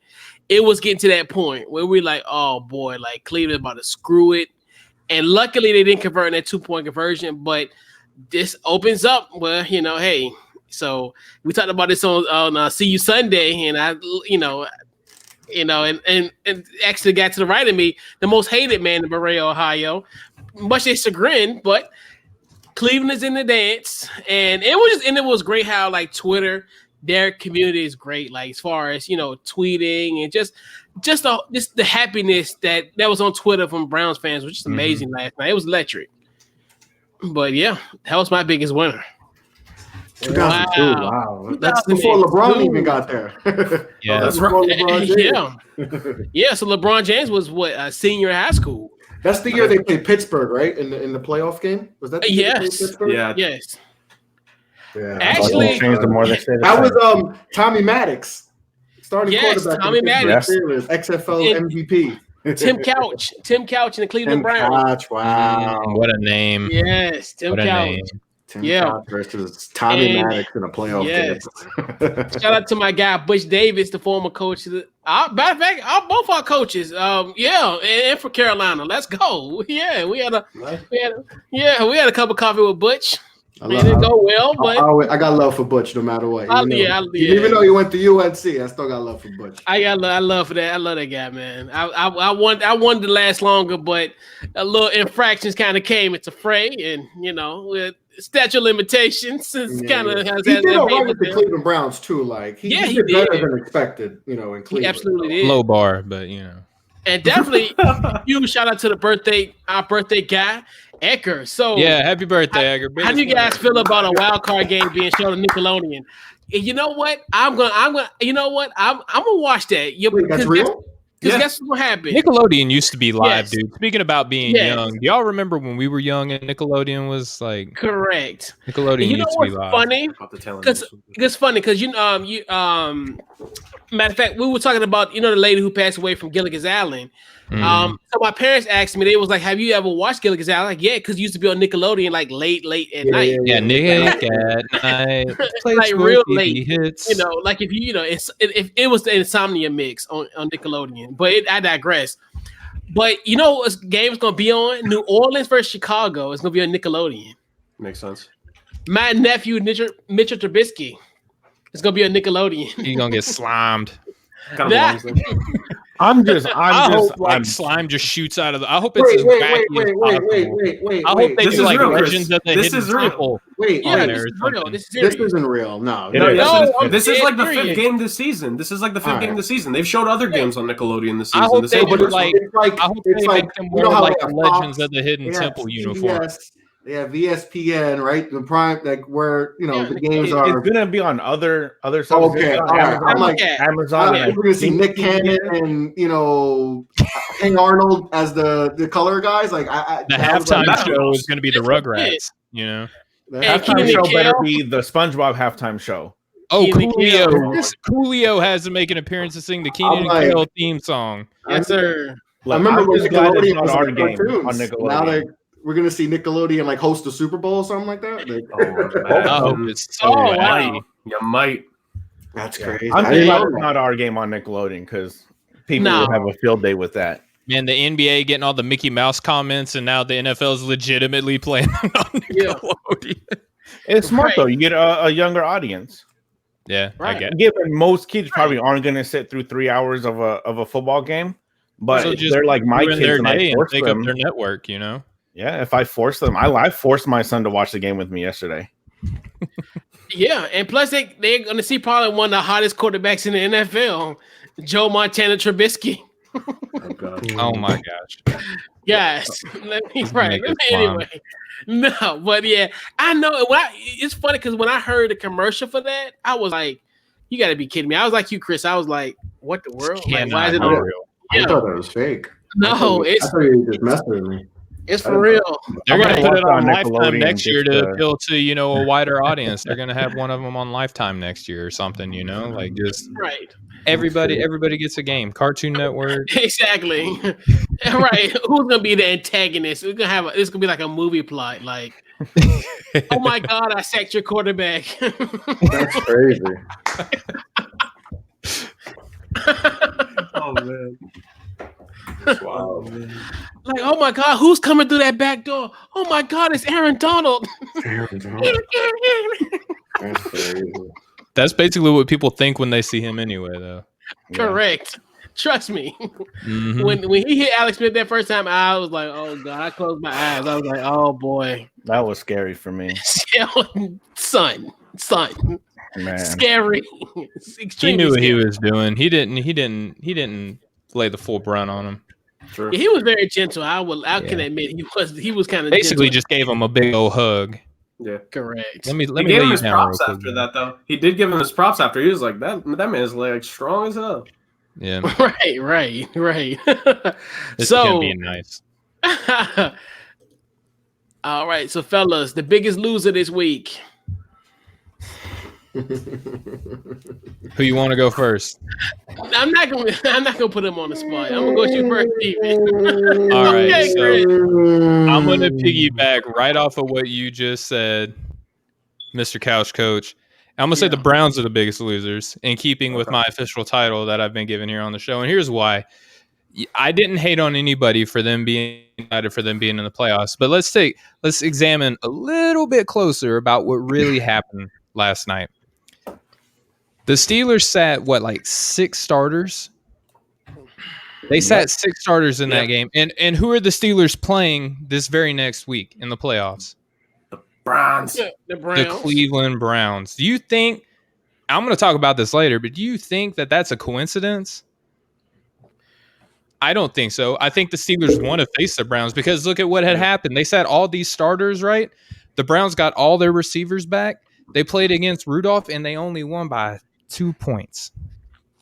[SPEAKER 1] It was getting to that point where we're like, oh boy, like Cleveland about to screw it. And luckily they didn't convert in that 2-point conversion, but this opens up. Well, hey, so we talked about this on See You Sunday, and I, and actually got to the right of me, the most hated man in Berea, Ohio, much to chagrin, but Cleveland is in the dance, and it was great how like Twitter their community is great. Like as far as tweeting and just the happiness that was on Twitter from Browns fans was just amazing last night. It was electric. But yeah, that was my biggest winner.
[SPEAKER 5] 2002. Wow. That's before LeBron even got there.
[SPEAKER 2] Yeah,
[SPEAKER 5] that's before LeBron James.
[SPEAKER 1] Yeah. So LeBron James was a senior in high school.
[SPEAKER 5] That's the year they played Pittsburgh, right? In the playoff game. Was that the year they played Pittsburgh?
[SPEAKER 3] Yeah.
[SPEAKER 1] Yes.
[SPEAKER 5] Yeah.
[SPEAKER 1] Actually,
[SPEAKER 5] that was Tommy Maddox, starting quarterback.
[SPEAKER 1] Tommy Maddox,
[SPEAKER 5] XFL MVP.
[SPEAKER 1] Tim Couch in the Cleveland Browns.
[SPEAKER 5] Couch, wow,
[SPEAKER 2] what a name!
[SPEAKER 1] Yes, Tim Couch.
[SPEAKER 5] Tim Couch versus Tommy Maddox in a playoff game.
[SPEAKER 1] Shout out to my guy Butch Davis, the former coach. Matter of fact, both our coaches. And for Carolina, let's go. Yeah, we had a cup of coffee with Butch. It didn't go well, but
[SPEAKER 5] I got love for Butch no matter what.
[SPEAKER 1] Even
[SPEAKER 5] though you went to UNC, I still got love for Butch.
[SPEAKER 1] I love for that. I love that guy, man. I wanted to last longer, but a little infractions kind of came into fray, and with statute of limitations, kind of has.
[SPEAKER 5] He did all right with the Cleveland Browns too. Like he did better than expected. In Cleveland,
[SPEAKER 1] he absolutely did.
[SPEAKER 2] Low bar, but
[SPEAKER 1] And definitely, huge shout out to our birthday guy, Ecker. So
[SPEAKER 2] yeah, happy birthday, Edgar.
[SPEAKER 1] How do you guys feel about a wild card game being shown on Nickelodeon? And you know what? I'm gonna watch that.
[SPEAKER 5] Wait, that's real?
[SPEAKER 1] Because guess what happened?
[SPEAKER 2] Nickelodeon used to be live, dude. Speaking about being young, do y'all remember when we were young and Nickelodeon was like
[SPEAKER 1] correct?
[SPEAKER 2] Nickelodeon used to be live.
[SPEAKER 1] Funny? It's funny because matter of fact, we were talking about the lady who passed away from Gilligan's Island. So my parents asked me, they was like, "Have you ever watched Gilligan's Island?" Like, yeah, because it used to be on Nickelodeon, like late at night.
[SPEAKER 2] Yeah, Nick at night,
[SPEAKER 1] like real late.
[SPEAKER 2] Hits.
[SPEAKER 1] Like if if it was the Insomnia mix on Nickelodeon. But I digress. But what game's gonna be on? New Orleans versus Chicago. It's gonna be on Nickelodeon.
[SPEAKER 3] Makes sense.
[SPEAKER 1] My nephew Mitchell Trubisky. It's gonna be on Nickelodeon.
[SPEAKER 2] He's gonna get slimed.
[SPEAKER 4] I hope
[SPEAKER 2] slime just shoots out of the. I hope
[SPEAKER 5] it's
[SPEAKER 2] wait. I hope they
[SPEAKER 3] do
[SPEAKER 2] like
[SPEAKER 3] real,
[SPEAKER 2] Legends of the Hidden Temple.
[SPEAKER 5] Wait,
[SPEAKER 1] this is real. This
[SPEAKER 5] isn't real. No,
[SPEAKER 3] this is like the fifth game this season. They've showed other games on Nickelodeon this season.
[SPEAKER 2] I hope they
[SPEAKER 5] it's
[SPEAKER 2] make them wear like the Legends of the Hidden Temple uniform.
[SPEAKER 5] Yeah, VSPN, right? The prime, like where the games are.
[SPEAKER 4] It's gonna be on other stuff.
[SPEAKER 5] Okay, all right. I'm like
[SPEAKER 4] Amazon.
[SPEAKER 5] We're gonna see Nick Cannon and King Arnold as the color guys. Like
[SPEAKER 2] the halftime show is gonna be the Rugrats.
[SPEAKER 4] The halftime show better be the SpongeBob halftime show.
[SPEAKER 2] Oh, Coolio has to make an appearance to sing the Keenan and Kel theme song.
[SPEAKER 1] Yes, sir.
[SPEAKER 5] I remember when Nickelodeon was
[SPEAKER 4] our game on Nickelodeon.
[SPEAKER 5] Now we're gonna see Nickelodeon like host the Super Bowl or something like that.
[SPEAKER 2] I hope it's so
[SPEAKER 3] wow. You might.
[SPEAKER 5] That's crazy.
[SPEAKER 4] I'm glad it's not our game on Nickelodeon because people would have a field day with that.
[SPEAKER 2] Man, the NBA getting all the Mickey Mouse comments, and now the NFL is legitimately playing on Nickelodeon.
[SPEAKER 4] It's smart though. You get a younger audience.
[SPEAKER 2] Yeah,
[SPEAKER 1] right.
[SPEAKER 2] I get it.
[SPEAKER 4] Given most kids probably aren't going to sit through 3 hours of a football game, but they're like my kids and I force
[SPEAKER 2] take
[SPEAKER 4] them.
[SPEAKER 2] Up their network,
[SPEAKER 4] Yeah, if I force them, I forced my son to watch the game with me yesterday.
[SPEAKER 1] Yeah, and plus they're going to see probably one of the hottest quarterbacks in the NFL, Joe Montana Trubisky.
[SPEAKER 2] Oh my gosh.
[SPEAKER 1] Yes. Anyway. No, but yeah, I know. It's funny because when I heard the commercial for that, I was like, "You got to be kidding me!" I was like you, Chris. I was like, "What the world? Like, why is it
[SPEAKER 2] real?"
[SPEAKER 5] I thought it was fake.
[SPEAKER 1] No,
[SPEAKER 5] I thought you were just messing with me.
[SPEAKER 1] It's for real.
[SPEAKER 2] They're going to put it on Lifetime next year to appeal to a wider audience. They're going to have one of them on Lifetime next year or something. Like just
[SPEAKER 1] right.
[SPEAKER 2] Everybody gets a game. Cartoon Network.
[SPEAKER 1] Exactly. Right. Who's gonna be the antagonist? We're gonna have it's gonna be like a movie plot. Like, oh my God, I sacked your quarterback.
[SPEAKER 5] That's crazy.
[SPEAKER 3] Oh man. Wow, man.
[SPEAKER 1] Like, oh my God, who's coming through that back door? Oh my God, it's Aaron Donald.
[SPEAKER 5] That's crazy.
[SPEAKER 2] That's basically what people think when they see him anyway, though.
[SPEAKER 1] Correct. Trust me.
[SPEAKER 2] Mm-hmm.
[SPEAKER 1] When he hit Alex Smith that first time, I was like, oh God, I closed my eyes. I was like, oh boy.
[SPEAKER 4] That was scary for me.
[SPEAKER 1] Son.
[SPEAKER 4] Man.
[SPEAKER 1] Scary. It's
[SPEAKER 2] He
[SPEAKER 1] extremely
[SPEAKER 2] knew what he
[SPEAKER 1] scary.
[SPEAKER 2] was doing. He didn't lay the full brunt on him.
[SPEAKER 3] True.
[SPEAKER 1] Yeah, he was very gentle. I can
[SPEAKER 2] Yeah.
[SPEAKER 1] admit he was kind of
[SPEAKER 2] Basically,
[SPEAKER 1] gentle.
[SPEAKER 2] just gave him a big old hug.
[SPEAKER 3] Yeah.
[SPEAKER 1] Correct.
[SPEAKER 2] Let me
[SPEAKER 3] He
[SPEAKER 2] lay
[SPEAKER 3] gave him
[SPEAKER 2] you
[SPEAKER 3] his
[SPEAKER 2] down
[SPEAKER 3] props
[SPEAKER 2] real quick.
[SPEAKER 3] after that, though. He did give him his props after. He was like, that man's like strong as hell.
[SPEAKER 2] Yeah,
[SPEAKER 1] Right.
[SPEAKER 2] this
[SPEAKER 1] So
[SPEAKER 2] is gonna be nice.
[SPEAKER 1] all right, so fellas, the biggest loser this week.
[SPEAKER 2] Who you want to go first?
[SPEAKER 1] I'm not gonna put him on the spot. I'm gonna go with you first, Steven.
[SPEAKER 2] All right,
[SPEAKER 1] Okay,
[SPEAKER 2] so
[SPEAKER 1] Chris.
[SPEAKER 2] I'm gonna piggyback right off of what you just said, Mr. Couch Coach. I'm gonna say the Browns are the biggest losers, in keeping with my official title that I've been given here on the show. And here's why: I didn't hate on anybody for them being excited for them being in the playoffs, but let's examine a little bit closer about what really happened last night. The Steelers sat like 6 starters. They sat 6 starters in that game, and who are the Steelers playing this very next week in the playoffs?
[SPEAKER 3] Browns.
[SPEAKER 1] The Browns.
[SPEAKER 2] The Cleveland Browns. Do you think, I'm going to talk about this later, but do you think that that's a coincidence? I don't think so. I think the Steelers want to face the Browns because look at what had happened. They sat all these starters, right? The Browns got all their receivers back. They played against Rudolph, and they only won by 2 points.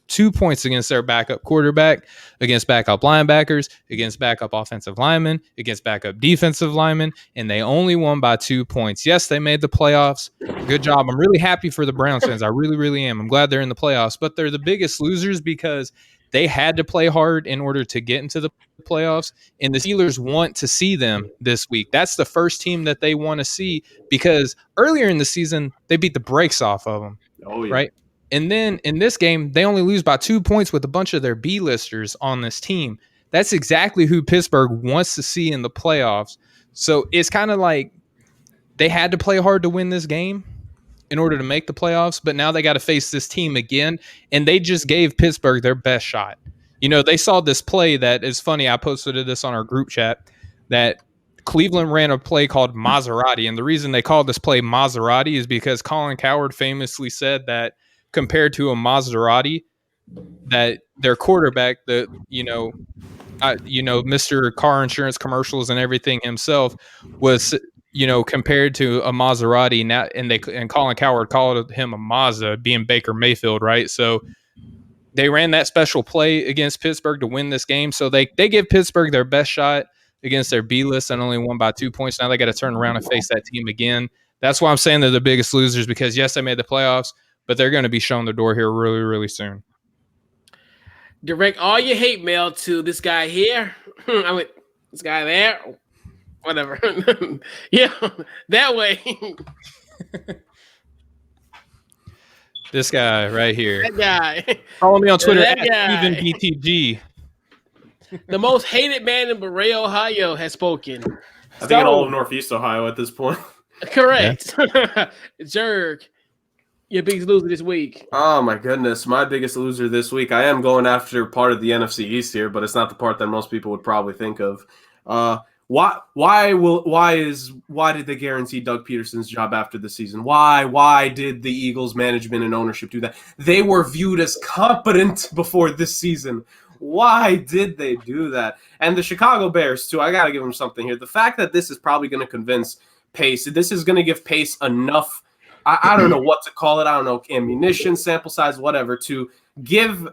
[SPEAKER 2] 2 points against their backup quarterback, against backup linebackers, against backup offensive linemen, against backup defensive linemen, and they only won by 2 points. Yes, they made the playoffs. Good job. I'm really happy for the Browns fans. I really, really am. I'm glad they're in the playoffs, but they're the biggest losers because they had to play hard in order to get into the playoffs, and the Steelers want to see them this week. That's the first team that they want to see because earlier in the season, they beat the brakes off of them, right? And then in this game, they only lose by 2 points with a bunch of their B-listers on this team. That's exactly who Pittsburgh wants to see in the playoffs. So it's kind of like they had to play hard to win this game in order to make the playoffs, but now they got to face this team again, and they just gave Pittsburgh their best shot. You know, they saw this play that is funny. I posted this on our group chat that Cleveland ran a play called Maserati, and the reason they called this play Maserati is because Colin Cowherd famously said that compared to a Maserati, that their quarterback, Mr. Car Insurance Commercials and everything himself, was compared to a Maserati. Now, and Colin Cowherd called him a Mazda, being Baker Mayfield, right? So they ran that special play against Pittsburgh to win this game. So they give Pittsburgh their best shot against their B list and only won by 2 points. Now they got to turn around and face that team again. That's why I'm saying they're the biggest losers because yes, they made the playoffs, but they're going to be shown the door here really, really soon.
[SPEAKER 1] Direct all your hate mail to this guy here. This guy there. Whatever. Yeah, that way.
[SPEAKER 2] This guy right here.
[SPEAKER 1] That guy.
[SPEAKER 2] Follow me on Twitter
[SPEAKER 1] That
[SPEAKER 2] at
[SPEAKER 1] guy.
[SPEAKER 2] StevenBTG.
[SPEAKER 1] The most hated man in Bray, Ohio has spoken.
[SPEAKER 3] I think in all of Northeast Ohio at this point.
[SPEAKER 1] Correct. Jerk. Your biggest loser this week.
[SPEAKER 3] Oh my goodness, my biggest loser this week. I am going after part of the NFC East here, but it's not the part that most people would probably think of. Why did they guarantee Doug Peterson's job after the season? Why did the Eagles management and ownership do that? They were viewed as competent before this season. Why did they do that? And the Chicago Bears too. I got to give them something here. The fact that this is probably going to convince Pace. This is going to give Pace enough. I don't know what to call it. I don't know, ammunition, sample size, whatever, to give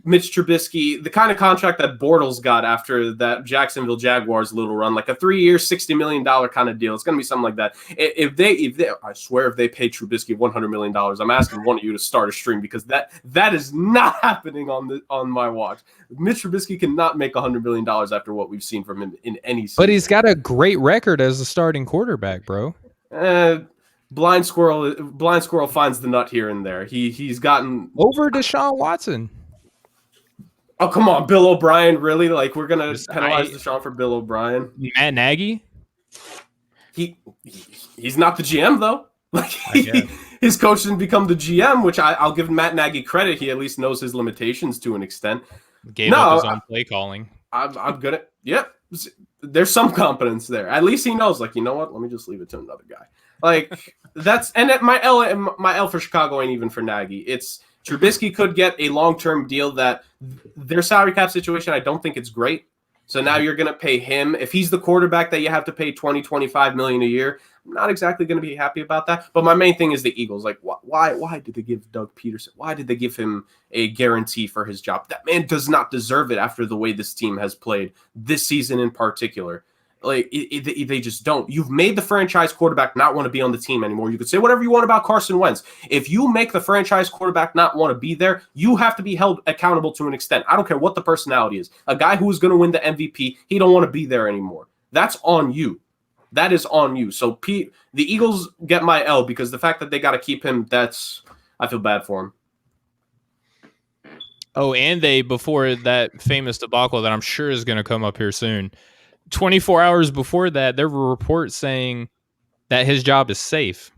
[SPEAKER 3] Mitch Trubisky the kind of contract that Bortles got after that Jacksonville Jaguars little run, like a 3-year, $60 million kind of deal. It's going to be something like that. If they, I swear, if they pay Trubisky $100 million, I'm asking one of you to start a stream because that is not happening on my watch. Mitch Trubisky cannot make $100 million after what we've seen from him in any season.
[SPEAKER 2] But he's got a great record as a starting quarterback, bro.
[SPEAKER 3] Blind squirrel finds the nut here and there. He's gotten
[SPEAKER 2] over Deshaun Watson.
[SPEAKER 3] Oh, come on, Bill O'Brien, really? Like, we're going to penalize Deshaun for Bill O'Brien?
[SPEAKER 2] Matt Nagy?
[SPEAKER 3] He's not the GM, though. Like, his coach didn't become the GM, which I'll give Matt Nagy credit. He at least knows his limitations to an extent.
[SPEAKER 2] Gave up his own play calling.
[SPEAKER 3] I'm going to – yep. there's some competence there. At least he knows, like, you know what? Let me just leave it to another guy. Like, my L for Chicago ain't even for Nagy. It's Trubisky could get a long-term deal that their salary cap situation, I don't think it's great. So now you're going to pay him. If he's the quarterback that you have to pay 25 million a year, I'm not exactly going to be happy about that. But my main thing is the Eagles. Like, why did they give Doug Peterson? Why did they give him a guarantee for his job? That man does not deserve it after the way this team has played this season in particular. Like, they just don't. You've made the franchise quarterback not want to be on the team anymore. You could say whatever you want about Carson Wentz. If you make the franchise quarterback not want to be there, you have to be held accountable to an extent. I don't care what the personality is. A guy who is going to win the MVP, he don't want to be there anymore. That's on you. That is on you. So the Eagles get my L because the fact that they got to keep him, I feel bad for him.
[SPEAKER 2] Oh, and before that famous debacle that I'm sure is going to come up here soon, 24 hours before that, there were reports saying that his job is safe.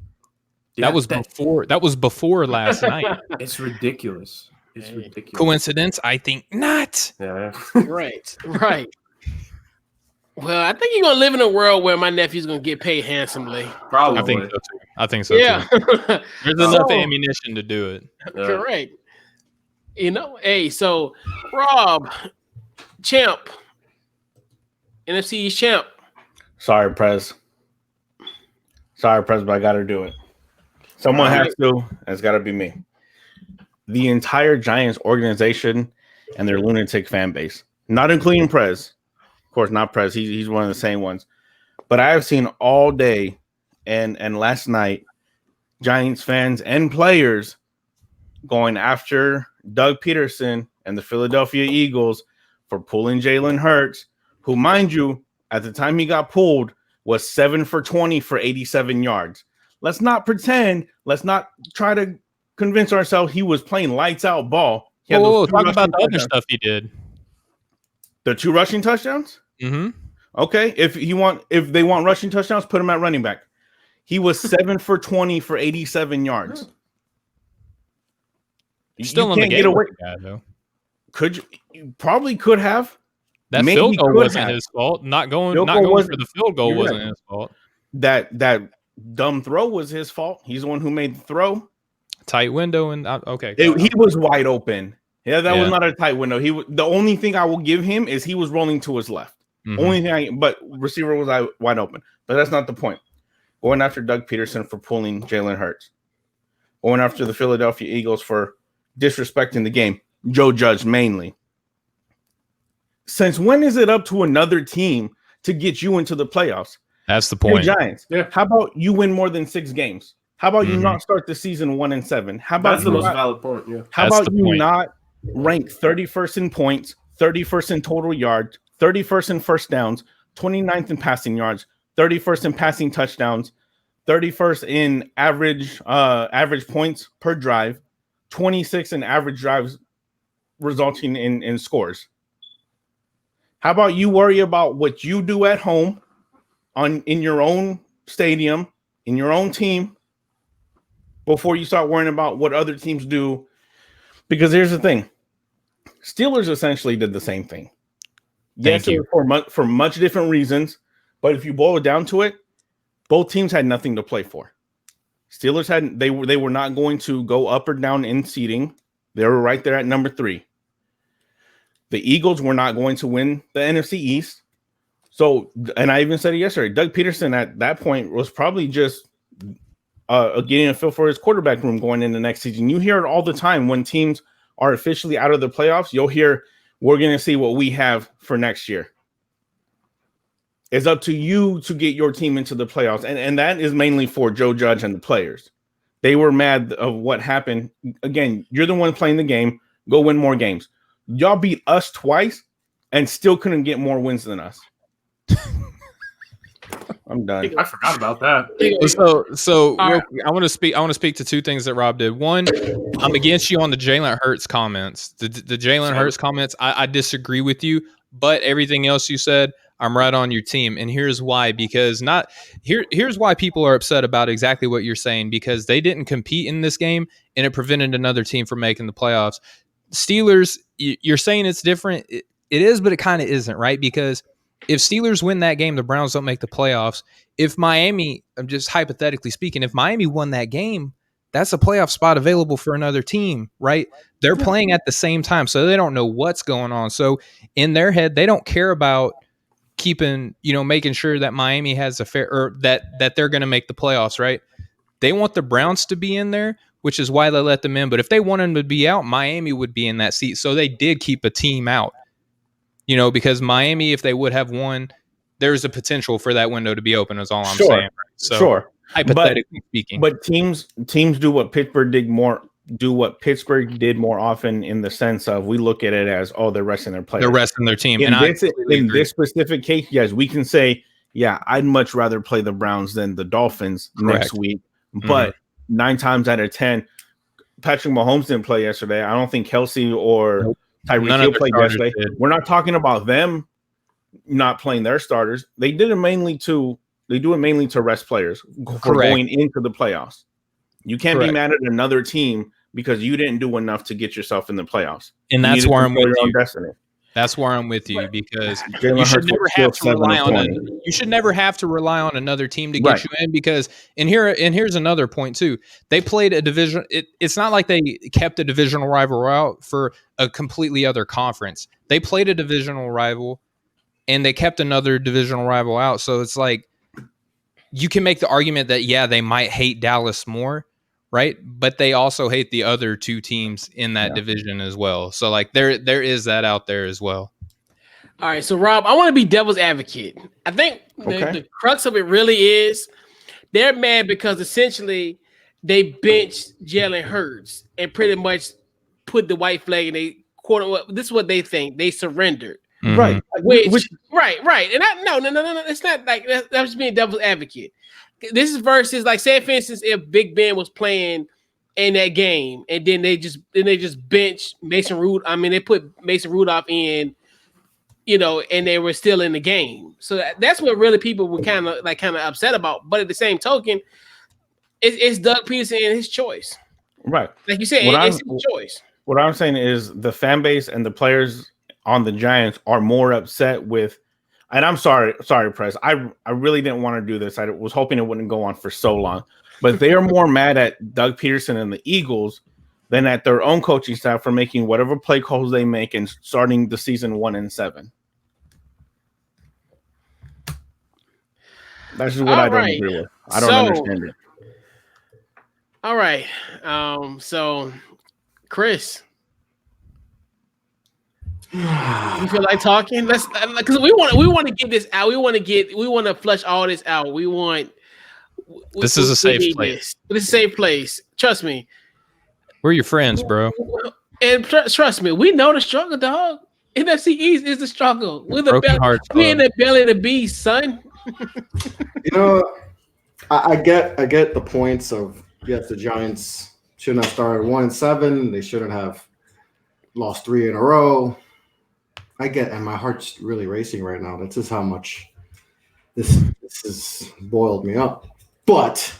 [SPEAKER 3] Yeah,
[SPEAKER 2] that was before last night.
[SPEAKER 3] It's ridiculous. It's ridiculous.
[SPEAKER 2] Coincidence? I think not.
[SPEAKER 3] Yeah.
[SPEAKER 1] Right. Well, I think you're gonna live in a world where my nephew's gonna get paid handsomely.
[SPEAKER 3] Probably.
[SPEAKER 2] I think so
[SPEAKER 1] Yeah.
[SPEAKER 2] too. There's enough ammunition to do it.
[SPEAKER 1] Correct. Hey, so Rob, champ, NFC East champ.
[SPEAKER 4] Sorry, Prez, but I got to do it. Someone has to. It's got to be me. The entire Giants organization and their lunatic fan base, not including Prez. Of course, not Prez. He's one of the same ones. But I have seen all day and last night Giants fans and players going after Doug Peterson and the Philadelphia Eagles for pulling Jalen Hurts, who, mind you, at the time he got pulled, was 7 for 20 for 87 yards. Let's not pretend. Let's not try to convince ourselves he was playing lights out ball.
[SPEAKER 2] Talk about the other stuff he did.
[SPEAKER 4] The 2 rushing touchdowns?
[SPEAKER 2] Mm-hmm.
[SPEAKER 4] Okay. If they want rushing touchdowns, put him at running back. He was 7 for 20 for 87 yards.
[SPEAKER 2] Still in the game, guy, though.
[SPEAKER 4] You probably could have.
[SPEAKER 2] That field goal wasn't his fault. Not going for the field goal wasn't his fault.
[SPEAKER 4] That dumb throw was his fault. He's the one who made the throw.
[SPEAKER 2] Tight window and okay.
[SPEAKER 4] He was wide open. Yeah, that was not a tight window. The only thing I will give him is he was rolling to his left. Mm-hmm. Only thing, but receiver was wide open. But that's not the point. Going after Doug Peterson for pulling Jalen Hurts. Going after the Philadelphia Eagles for disrespecting the game. Joe Judge mainly. Since when is it up to another team to get you into the playoffs?
[SPEAKER 2] That's the point.
[SPEAKER 4] Hey, Giants. Yeah. How about you win more than 6 games? How about you not start the season 1-7? How about
[SPEAKER 3] that's the most valid point? Yeah.
[SPEAKER 4] How about you not rank 31st in points, 31st in total yards, 31st in first downs, 29th in passing yards, 31st in passing touchdowns, 31st in average points per drive, 26th in average drives resulting in scores? How about you worry about what you do at home in your own stadium, in your own team, before you start worrying about what other teams do? Because here's the thing. Steelers essentially did the same thing. Yes, for much different reasons, but if you boil it down to it, both teams had nothing to play for. Steelers they were not going to go up or down in seeding. They were right there at number 3. The Eagles were not going to win the NFC East. So, and I even said it yesterday, Doug Peterson at that point was probably just getting a feel for his quarterback room going into next season. You hear it all the time when teams are officially out of the playoffs. You'll hear, we're going to see what we have for next year. It's up to you to get your team into the playoffs. And that is mainly for Joe Judge and the players. They were mad of what happened. Again, you're the one playing the game. Go win more games. Y'all beat us twice and still couldn't get more wins than us. I'm done.
[SPEAKER 3] I forgot about that.
[SPEAKER 2] So I want to speak to 2 things that Rob did. One, I'm against you on the Jalen Hurts comments. The Jalen Hurts comments, I disagree with you, but everything else you said, I'm right on your team. And here's why, because here's why people are upset about exactly what you're saying, because they didn't compete in this game and it prevented another team from making the playoffs. Steelers, you're saying it's different. It is, but it kind of isn't, right? Because if Steelers win that game, the Browns don't make the playoffs. If Miami, I'm just hypothetically speaking, if Miami won that game, that's a playoff spot available for another team, right? They're playing at the same time, so they don't know what's going on. So in their head, they don't care about keeping, making sure that Miami has a fair, or that they're going to make the playoffs, right? They want the Browns to be in there, which is why they let them in. But if they want them to be out, Miami would be in that seat. So they did keep a team out, because Miami, if they would have won, there's a potential for that window to be open, is all I'm saying. Right? So
[SPEAKER 4] sure.
[SPEAKER 2] Hypothetically speaking.
[SPEAKER 4] But teams do what Pittsburgh did more often, in the sense of, we look at it as, they're resting their players.
[SPEAKER 2] They're resting their team.
[SPEAKER 4] In this specific case, yes, we can say, yeah, I'd much rather play the Browns than the Dolphins next week. But 9 times out of 10, Patrick Mahomes didn't play yesterday. I don't think Kelsey or Tyreek Hill played yesterday. We're not talking about them not playing their starters. They do it mainly to rest players for going into the playoffs. You can't be mad at another team because you didn't do enough to get yourself in the playoffs.
[SPEAKER 2] And that's where I'm with you. That's where I'm with you, because you should never have to rely on another team to get you in, because here's another point too. They played a division. It's not like they kept a divisional rival out for a completely other conference. They played a divisional rival and they kept another divisional rival out. So it's like, you can make the argument that, they might hate Dallas more, right? But they also hate the other 2 teams in that division as well. So like there is that out there as well.
[SPEAKER 1] All right, so Rob, I want to be devil's advocate. I think the crux of it really is they're mad because essentially they benched Jalen Hurts and pretty much put the white flag, and they this is what they think, they surrendered.
[SPEAKER 2] Mm-hmm.
[SPEAKER 4] Right.
[SPEAKER 1] Right. And no. It's not like that was being devil's advocate. This is versus, like, say for instance, if Big Ben was playing in that game and then they just bench Mason Rudolph. I mean, they put Mason Rudolph in, and they were still in the game. So that's what really people were kind of upset about. But at the same token, it's Doug Peterson and his choice.
[SPEAKER 4] Right.
[SPEAKER 1] Like you said, it's his choice.
[SPEAKER 4] What I'm saying is the fan base and the players on the Giants are more upset with, and I'm sorry, Press. I really didn't want to do this. I was hoping it wouldn't go on for so long, but they are more mad at Doug Peterson and the Eagles than at their own coaching staff for making whatever play calls they make and starting the season 1-7. That's just what I don't agree with. I don't understand it.
[SPEAKER 1] All right. So Chris, you feel like talking? Let's, because we want to get this out. We want to flush all this out. This is a safe place. This is a safe place. Trust me.
[SPEAKER 2] We're your friends, bro.
[SPEAKER 1] And trust me, we know the struggle, dog. NFC East is the struggle. We're in the belly of the beast, son.
[SPEAKER 5] I get the points of, yes, the Giants shouldn't have started 1-7. They shouldn't have lost 3 in a row. I get, and my heart's really racing right now. That's just how much this has boiled me up. But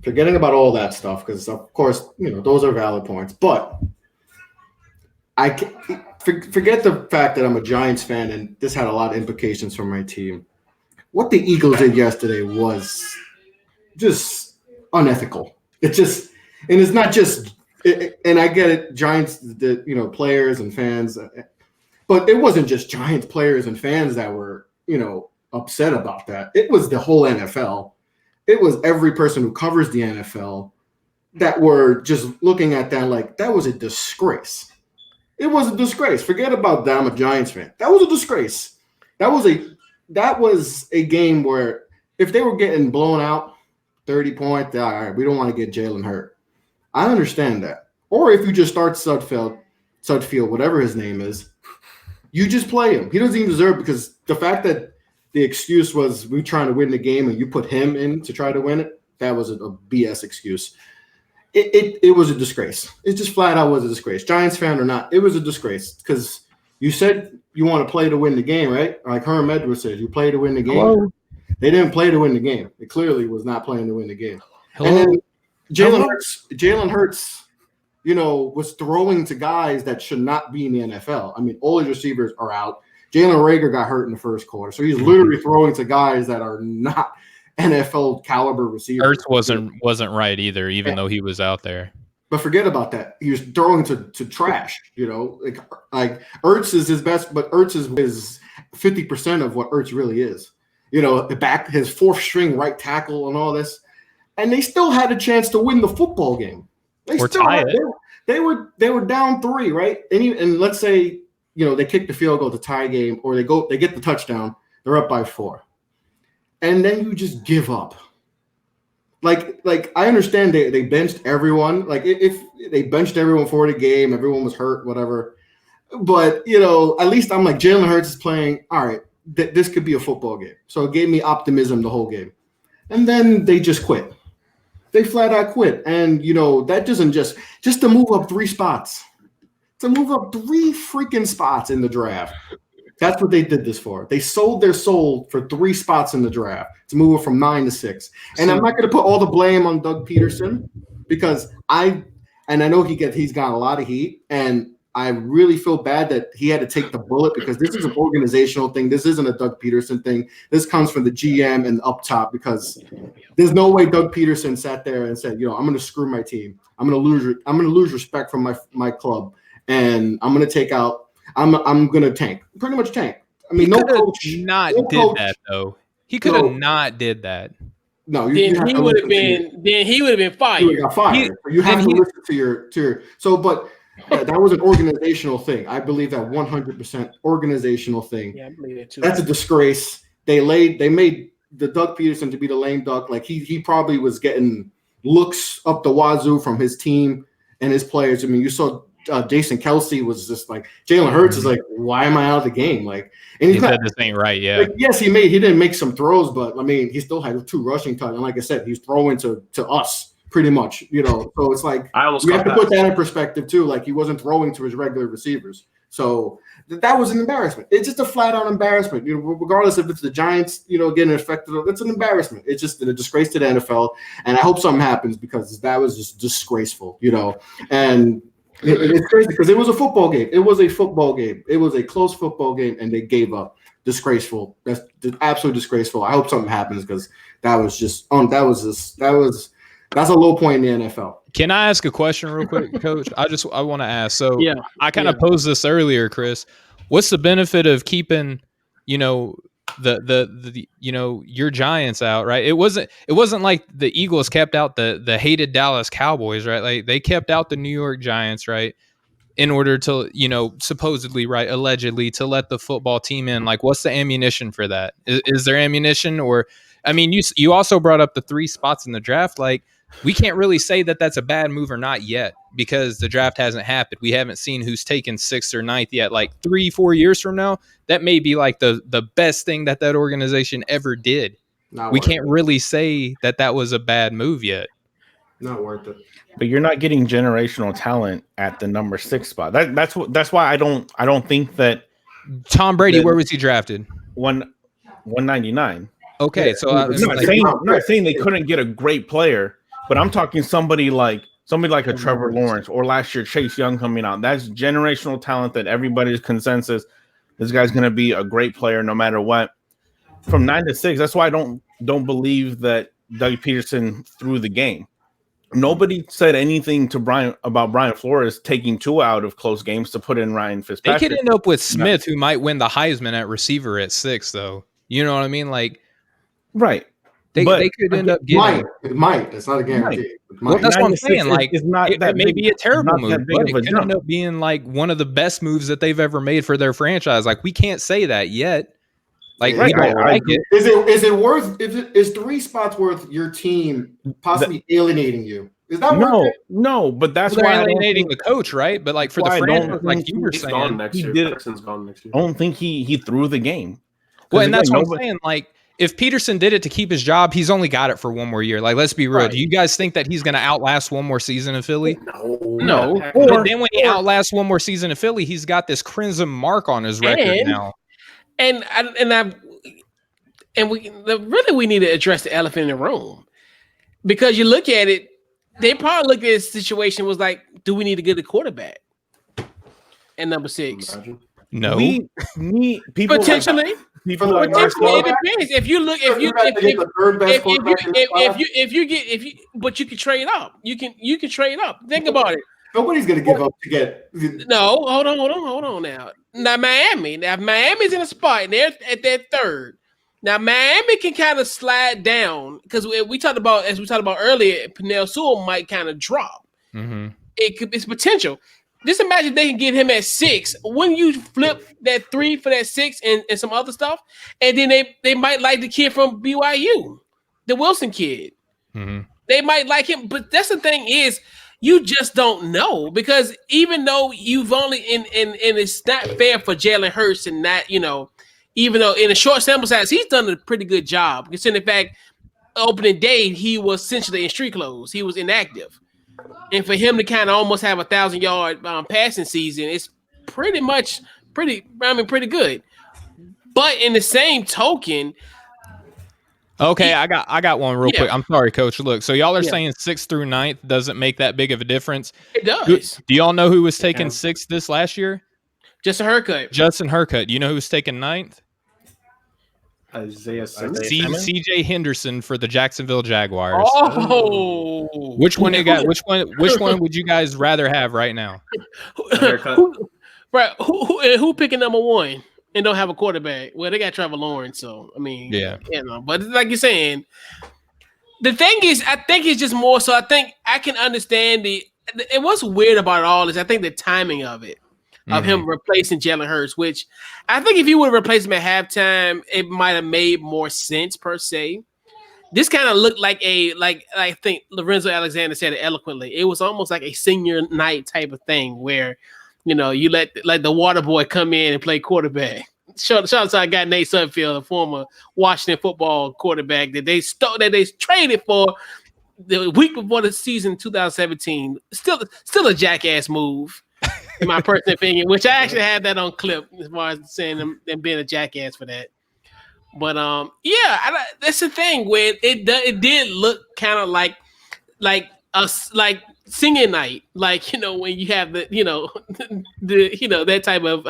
[SPEAKER 5] forgetting about all that stuff, because of course, those are valid points. But I forget the fact that I'm a Giants fan, and this had a lot of implications for my team. What the Eagles did yesterday was just unethical. It's not just, and I get it, Giants, players and fans. But it wasn't just Giants players and fans that were, upset about that. It was the whole NFL. It was every person who covers the NFL that were just looking at that like that was a disgrace. It was a disgrace. Forget about that. I'm a Giants fan. That was a disgrace. That was a game where if they were getting blown out 30 points, all right, we don't want to get Jalen hurt. I understand that. Or if you just start Sudfeld, whatever his name is, you just play him. He doesn't even deserve, because the fact that the excuse was we trying to win the game and you put him in to try to win it, that was a BS excuse. It was a disgrace. It just flat out was a disgrace. Giants fan or not, it was a disgrace, because you said you want to play to win the game, right? Like Herm Edwards said, you play to win the game. Hello? They didn't play to win the game. It clearly was not playing to win the game. Hello? And then Jalen Hurts, was throwing to guys that should not be in the NFL. I mean, all his receivers are out. Jalen Reagor got hurt in the first quarter, so he's literally throwing to guys that are not NFL caliber receivers.
[SPEAKER 2] Ertz wasn't right either, even though he was out there.
[SPEAKER 5] But forget about that. He was throwing to trash. Like Ertz is his best, but Ertz is 50% of what Ertz really is. His fourth string right tackle and all this, and they still had a chance to win the football game. They were down 3, right? And let's say they kick the field goal to tie game, or they get the touchdown. They're up by 4, and then you just give up. Like I understand they benched everyone. Like if they benched everyone for the game, everyone was hurt, whatever. But at least I'm like, Jalen Hurts is playing. All right, this could be a football game. So it gave me optimism the whole game. And then they just quit. They flat out quit. And that doesn't just to move up 3 spots. To move up 3 freaking spots in the draft. That's what they did this for. They sold their soul for 3 spots in the draft to move it from 9 to 6. And I'm not going to put all the blame on Doug Peterson because I know he's got a lot of heat, and I really feel bad that he had to take the bullet because this is an organizational thing. This isn't a Doug Peterson thing. This comes from the GM and up top because there's no way Doug Peterson sat there and said, I'm going to screw my team. I'm going to lose respect from my club, and I'm going to take out. I'm going to tank. Pretty much tank. I mean, no coach
[SPEAKER 2] did that though. He could have not did that.
[SPEAKER 5] No,
[SPEAKER 1] then he would have been fired.
[SPEAKER 5] He would have got fired. You have to listen to your. So, but that was an organizational thing. I believe that 100% organizational thing.
[SPEAKER 1] Yeah, I believe that too.
[SPEAKER 5] That's a disgrace. They made the Doug Peterson to be the lame duck. Like he probably was getting looks up the wazoo from his team and his players. I mean, you saw. Jason Kelsey was just like Jalen Hurts is like, why am I out of the game? Like, and
[SPEAKER 2] he said this ain't right. Yeah.
[SPEAKER 5] Like, yes, he didn't make some throws, but I mean, he still had 2 rushing touchdowns. And like I said, he's throwing to us pretty much, So it's like you have to put that in perspective too. Like he wasn't throwing to his regular receivers. So that was an embarrassment. It's just a flat out embarrassment. Regardless if it's the Giants, getting affected, it's an embarrassment. It's just a disgrace to the NFL. And I hope something happens because that was just disgraceful, and. It's crazy because it was a football game. It was a football game. It was a close football game, and they gave up. Disgraceful. That's absolutely disgraceful. I hope something happens because that's a low point in the NFL.
[SPEAKER 2] Can I ask a question real quick, Coach? I want to ask. So I kind of posed this earlier, Chris. What's the benefit of keeping, the your Giants out, right? It wasn't like the Eagles kept out the hated Dallas Cowboys, right? Like they kept out the New York Giants, right? In order to, supposedly, right, allegedly to let the football team in. Like, what's the ammunition for that? Is there ammunition? Or, I mean, you also brought up the 3 spots in the draft. Like, we can't really say that that's a bad move or not yet because the draft hasn't happened. We haven't seen who's taken 6th or 9th yet. Like 3-4 years from now, that may be like the best thing that organization ever did. We can't really say that was a bad move yet.
[SPEAKER 5] Not worth it.
[SPEAKER 4] But you're not getting generational talent at the number 6 spot. That's why I don't think that
[SPEAKER 2] Tom Brady. Where was he drafted?
[SPEAKER 4] 199.
[SPEAKER 2] Okay, so
[SPEAKER 4] I'm not saying they couldn't get a great player. But I'm talking somebody like a Trevor Lawrence or last year Chase Young coming out. That's generational talent that everybody's consensus. This guy's going to be a great player no matter what. From 9 to 6, that's why I don't believe that Doug Peterson threw the game. Nobody said anything to about Brian Flores taking 2 out of close games to put in Ryan Fitzpatrick.
[SPEAKER 2] They could end up with Smith, who might win the Heisman at receiver at 6, though. You know what I mean? Like,
[SPEAKER 4] right.
[SPEAKER 2] They could end up getting
[SPEAKER 5] it might. That's not a guarantee.
[SPEAKER 2] Well, that's what I'm saying. Like, it may be a terrible move, but it could
[SPEAKER 4] jump.
[SPEAKER 2] end up being like one of the best moves that they've ever made for their franchise. Like, we can't say that yet. Like, we don't like it.
[SPEAKER 5] Is it worth? Is 3 spots worth your team possibly alienating you? Is that worth it?
[SPEAKER 4] No, but that's
[SPEAKER 2] why alienating the coach, right? But like for the franchise, like you were saying,
[SPEAKER 3] gone next year. Texans gone next year.
[SPEAKER 4] I don't think he threw the game.
[SPEAKER 2] Well, and that's what I'm saying. Like, if Peterson did it to keep his job, he's only got it for 1 more year. Like, let's be real. Right. Do you guys think that he's going to outlast 1 more season in Philly? No. But then when he outlasts 1 more season in Philly, he's got this crimson mark on his record now.
[SPEAKER 1] And we need to address the elephant in the room, because you look at it, they probably looked at this situation was like, do we need to get a quarterback? And number 6.
[SPEAKER 2] No.
[SPEAKER 4] People
[SPEAKER 1] Potentially.
[SPEAKER 4] like, people like
[SPEAKER 1] Potentially,
[SPEAKER 4] Marcelo.
[SPEAKER 1] it depends. If you look, if you, but you can trade up. You can trade up. Think about it.
[SPEAKER 5] Nobody's gonna give up to get.
[SPEAKER 1] No, hold on now. Now Miami's in a spot and they're at their third. Now Miami can kind of slide down because we talked about earlier, Penel Sewell might kind of drop.
[SPEAKER 2] Mm-hmm.
[SPEAKER 1] It's potential. Just imagine they can get him at 6. Wouldn't you flip that 3 for that 6 and some other stuff? And then they might like the kid from BYU, the Wilson kid.
[SPEAKER 2] Mm-hmm.
[SPEAKER 1] They might like him, but that's the thing is you just don't know because even though you've only and it's not fair for Jalen Hurts and not, even though in a short sample size, he's done a pretty good job. Considering the fact opening day, he was essentially in street clothes. He was inactive. And for him to kind of almost have 1,000-yard passing season, it's pretty good. But in the same token,
[SPEAKER 2] okay, I got one real quick. I'm sorry, Coach. Look, so y'all are saying 6th through 9th doesn't make that big of a difference.
[SPEAKER 1] It does.
[SPEAKER 2] Do y'all know who was taking 6th this last year?
[SPEAKER 1] Just a haircut.
[SPEAKER 2] Justin Hercutt. You know who was taking 9th?
[SPEAKER 3] Isaiah
[SPEAKER 2] CJ Henderson for the Jacksonville Jaguars.
[SPEAKER 1] Oh,
[SPEAKER 2] which one would you guys rather have right now?
[SPEAKER 1] Who picking number 1 and don't have a quarterback? Well, they got Trevor Lawrence, so I mean, but like you're saying, the thing is, I think it's just more so. I think I can understand and what's weird about it all is I think the timing of it. Of him replacing Jalen Hurts, which I think if you would have replaced him at halftime, it might have made more sense per se. This kind of looked like I think Lorenzo Alexander said it eloquently. It was almost like a senior night type of thing where, you let the water boy come in and play quarterback. Shout out to our guy Nate Sudfeld, a former Washington football quarterback that they traded for the week before the season 2017. Still a jackass move. In my personal opinion, which I actually had that on clip as far as saying them being a jackass for that. But that's the thing where it did look kind of like singing night, when you have the that type of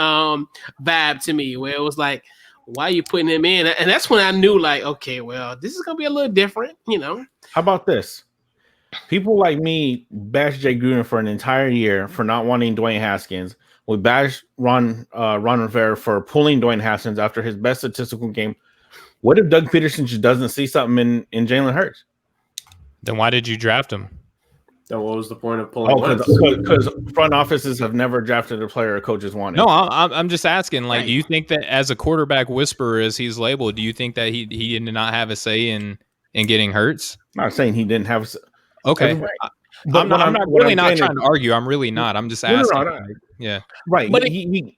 [SPEAKER 1] vibe to me where it was like, why are you putting him in? And that's when I knew okay, well, this is gonna be a little different,
[SPEAKER 4] How about this? People like me bash Jay Gruden for an entire year for not wanting Dwayne Haskins. We bash Ron Rivera for pulling Dwayne Haskins after his best statistical game. What if Doug Peterson just doesn't see something in Jalen Hurts?
[SPEAKER 2] Then why did you draft him?
[SPEAKER 3] Then what was the point of pulling?
[SPEAKER 4] Because front offices have never drafted a player coaches wanted.
[SPEAKER 2] No, I'm just asking. Do you think that as a quarterback whisperer, as he's labeled, do you think that he did not have a say in getting Hurts?
[SPEAKER 4] I'm not saying he didn't have.
[SPEAKER 2] Okay, I'm not really trying to argue. I'm really not. I'm just asking.
[SPEAKER 4] No.
[SPEAKER 2] Yeah,
[SPEAKER 4] right. But he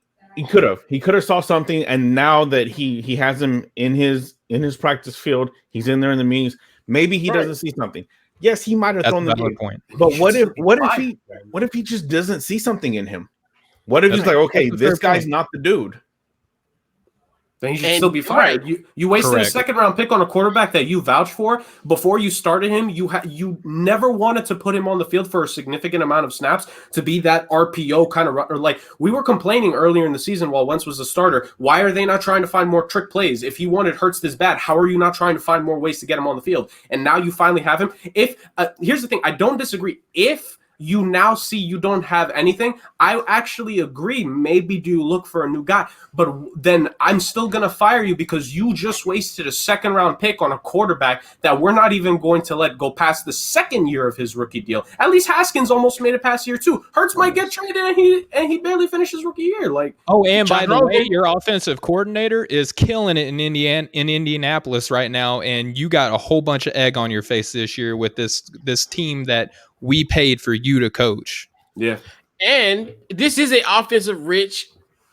[SPEAKER 4] could have saw something, and now that he has him in his practice field, he's in there in the meetings. Maybe he doesn't see something. Yes, he might have thrown the ball.
[SPEAKER 2] Point.
[SPEAKER 4] But what if he just doesn't see something in him? What if he's like, okay, this guy's not the dude?
[SPEAKER 3] Then he should still be fired. Right. You wasted a 2nd-round pick on a quarterback that you vouched for before you started him. You never wanted to put him on the field for a significant amount of snaps to be that RPO kind of or we were complaining earlier in the season while Wentz was a starter. Why are they not trying to find more trick plays? If you wanted Hurts this bad, how are you not trying to find more ways to get him on the field? And now you finally have him. If here's the thing, I don't disagree. If you now see you don't have anything, I actually agree. Maybe do you look for a new guy? But then I'm still going to fire you because you just wasted a 2nd-round pick on a quarterback that we're not even going to let go past the 2nd year of his rookie deal. At least Haskins almost made it past year 2. Hurts might get traded and he barely finished his rookie year.
[SPEAKER 2] And by the way, your offensive coordinator is killing it in Indianapolis right now, and you got a whole bunch of egg on your face this year with this team that we paid for you to coach.
[SPEAKER 3] Yeah.
[SPEAKER 1] And this is an offensive rich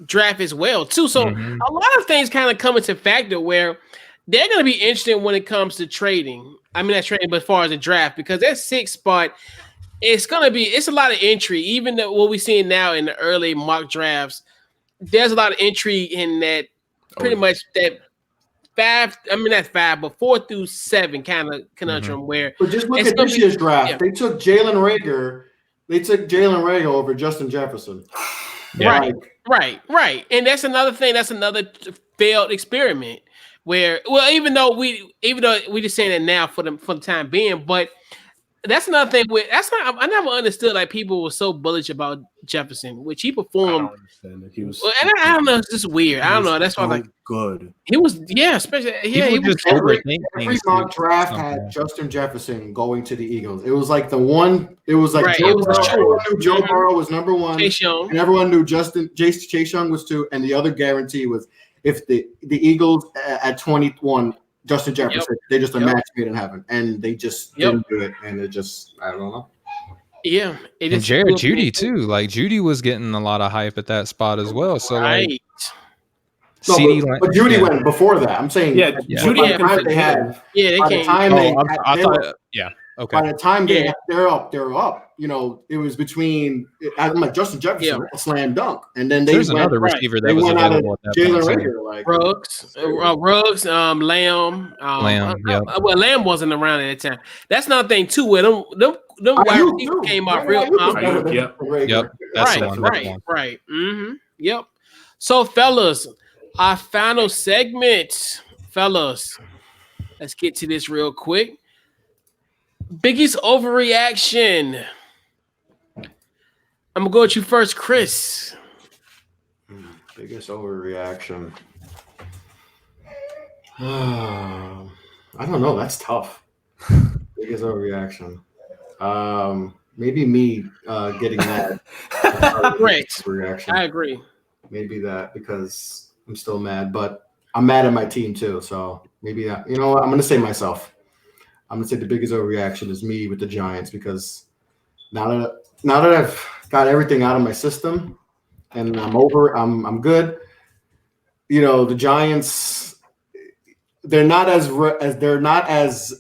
[SPEAKER 1] draft as well, too. So a lot of things kind of come into factor where they're going to be interesting when it comes to trading. I mean, not trading, but as far as the draft, because that 6th spot, it's a lot of intrigue. Even though what we're seeing now in the early mock drafts, there's a lot of intrigue in that pretty much that 4 through 7 kind of conundrum where.
[SPEAKER 5] But just look at this year's draft. Yeah. They took Jalen Reagor over Justin Jefferson.
[SPEAKER 2] Yeah.
[SPEAKER 1] Right. And that's another thing. That's another failed experiment where, well, even though we just saying it now for the time being, but that's another thing. I never understood like people were so bullish about Jefferson, which he
[SPEAKER 3] I
[SPEAKER 1] performed.
[SPEAKER 3] don't understand it. He was.
[SPEAKER 1] And I don't know. It's just weird. I don't know. That's why
[SPEAKER 3] so
[SPEAKER 1] like
[SPEAKER 3] good.
[SPEAKER 1] he was. Yeah, especially
[SPEAKER 2] People
[SPEAKER 1] he was.
[SPEAKER 2] just overthink
[SPEAKER 5] Every
[SPEAKER 2] things.
[SPEAKER 5] mock
[SPEAKER 2] too.
[SPEAKER 5] draft
[SPEAKER 2] Something.
[SPEAKER 5] had Justin Jefferson going to the Eagles. It was like the one. It was like
[SPEAKER 1] Right,
[SPEAKER 5] Joe
[SPEAKER 1] it was
[SPEAKER 5] Burrow.
[SPEAKER 1] true.
[SPEAKER 5] Everyone knew Joe
[SPEAKER 1] Mhm.
[SPEAKER 5] Burrow was number one,
[SPEAKER 1] Chase Young.
[SPEAKER 5] and everyone knew Chase Young was two. And the other guarantee was if the Eagles at 21, Justin Jefferson, they just a match made in heaven, and they just didn't do it. And it just, I don't know.
[SPEAKER 1] Yeah, it
[SPEAKER 2] And
[SPEAKER 1] is
[SPEAKER 2] Jared Judy too. Like Judy was getting a lot of hype at that spot as well. So
[SPEAKER 1] right.
[SPEAKER 2] like
[SPEAKER 5] No,
[SPEAKER 2] CD,
[SPEAKER 5] but Judy went before that. I'm saying,
[SPEAKER 3] Yeah,
[SPEAKER 2] Yeah.
[SPEAKER 3] Judy
[SPEAKER 5] by the time they had,
[SPEAKER 1] Yeah, they
[SPEAKER 5] by the
[SPEAKER 1] came.
[SPEAKER 5] time they,
[SPEAKER 2] I
[SPEAKER 5] they
[SPEAKER 2] thought,
[SPEAKER 5] were,
[SPEAKER 2] yeah, okay.
[SPEAKER 5] by the time
[SPEAKER 1] Yeah.
[SPEAKER 5] they're up. You know, it was between. I'm like Justin Jefferson, a slam dunk, and then they
[SPEAKER 2] There's
[SPEAKER 5] went.
[SPEAKER 2] another
[SPEAKER 1] right.
[SPEAKER 2] receiver
[SPEAKER 5] They
[SPEAKER 2] that was
[SPEAKER 5] went out of
[SPEAKER 2] available at that point.
[SPEAKER 5] Jalen
[SPEAKER 2] too.
[SPEAKER 5] Rager, like
[SPEAKER 1] Ruggs, Lamb,
[SPEAKER 2] Lamb, yep.
[SPEAKER 1] well, Lamb wasn't around at that time. That's another thing too. Where them wide
[SPEAKER 5] Ayuk,
[SPEAKER 1] receivers
[SPEAKER 5] too.
[SPEAKER 1] came off
[SPEAKER 5] Brandon
[SPEAKER 1] real.
[SPEAKER 5] Ayuk was better than
[SPEAKER 3] Yep.
[SPEAKER 5] Rager.
[SPEAKER 2] Yep, that's the one. That's the one.
[SPEAKER 1] Right. Mm-hmm. Yep. So, fellas, our final segment, fellas. Let's get to this real quick. Biggest overreaction. I'm gonna go with you first, Chris.
[SPEAKER 5] Biggest overreaction. I don't know. That's tough. Biggest overreaction. Maybe me getting mad.
[SPEAKER 1] Correct.
[SPEAKER 5] Reaction.
[SPEAKER 1] I agree.
[SPEAKER 5] Maybe that because I'm still mad, but I'm mad at my team too. So maybe that. You know what? I'm gonna say myself. I'm gonna say the biggest overreaction is me with the Giants because now that I've got everything out of my system and I'm good. You know, the Giants, they're not as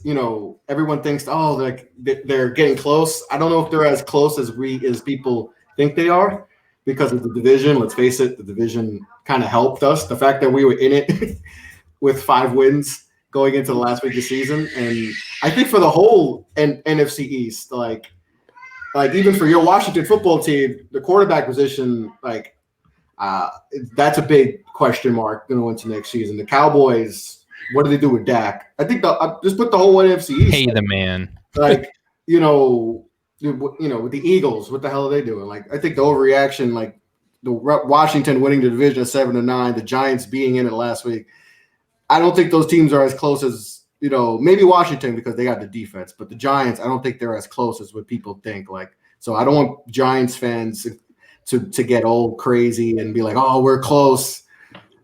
[SPEAKER 5] you know, everyone thinks, oh, like they're getting close. I don't know if they're as close as people think they are because of the division. Let's face it, the division kind of helped us. The fact that we were in it with 5 wins going into the last week of the season, and I think for the whole NFC East, like even for your Washington football team, the quarterback position, that's a big question mark going into next season. The Cowboys, what do they do with Dak? I think just put the whole NFC East.
[SPEAKER 2] Hey, the man.
[SPEAKER 5] Like you know, with the Eagles, what the hell are they doing? Like I think the overreaction, like the Washington winning the division at 7-9, the Giants being in it last week. I don't think those teams are as close as, you know, maybe Washington because they got the defense, but the Giants, I don't think they're as close as what people think. Like, so I don't want Giants fans to get all crazy and be like, oh, we're close.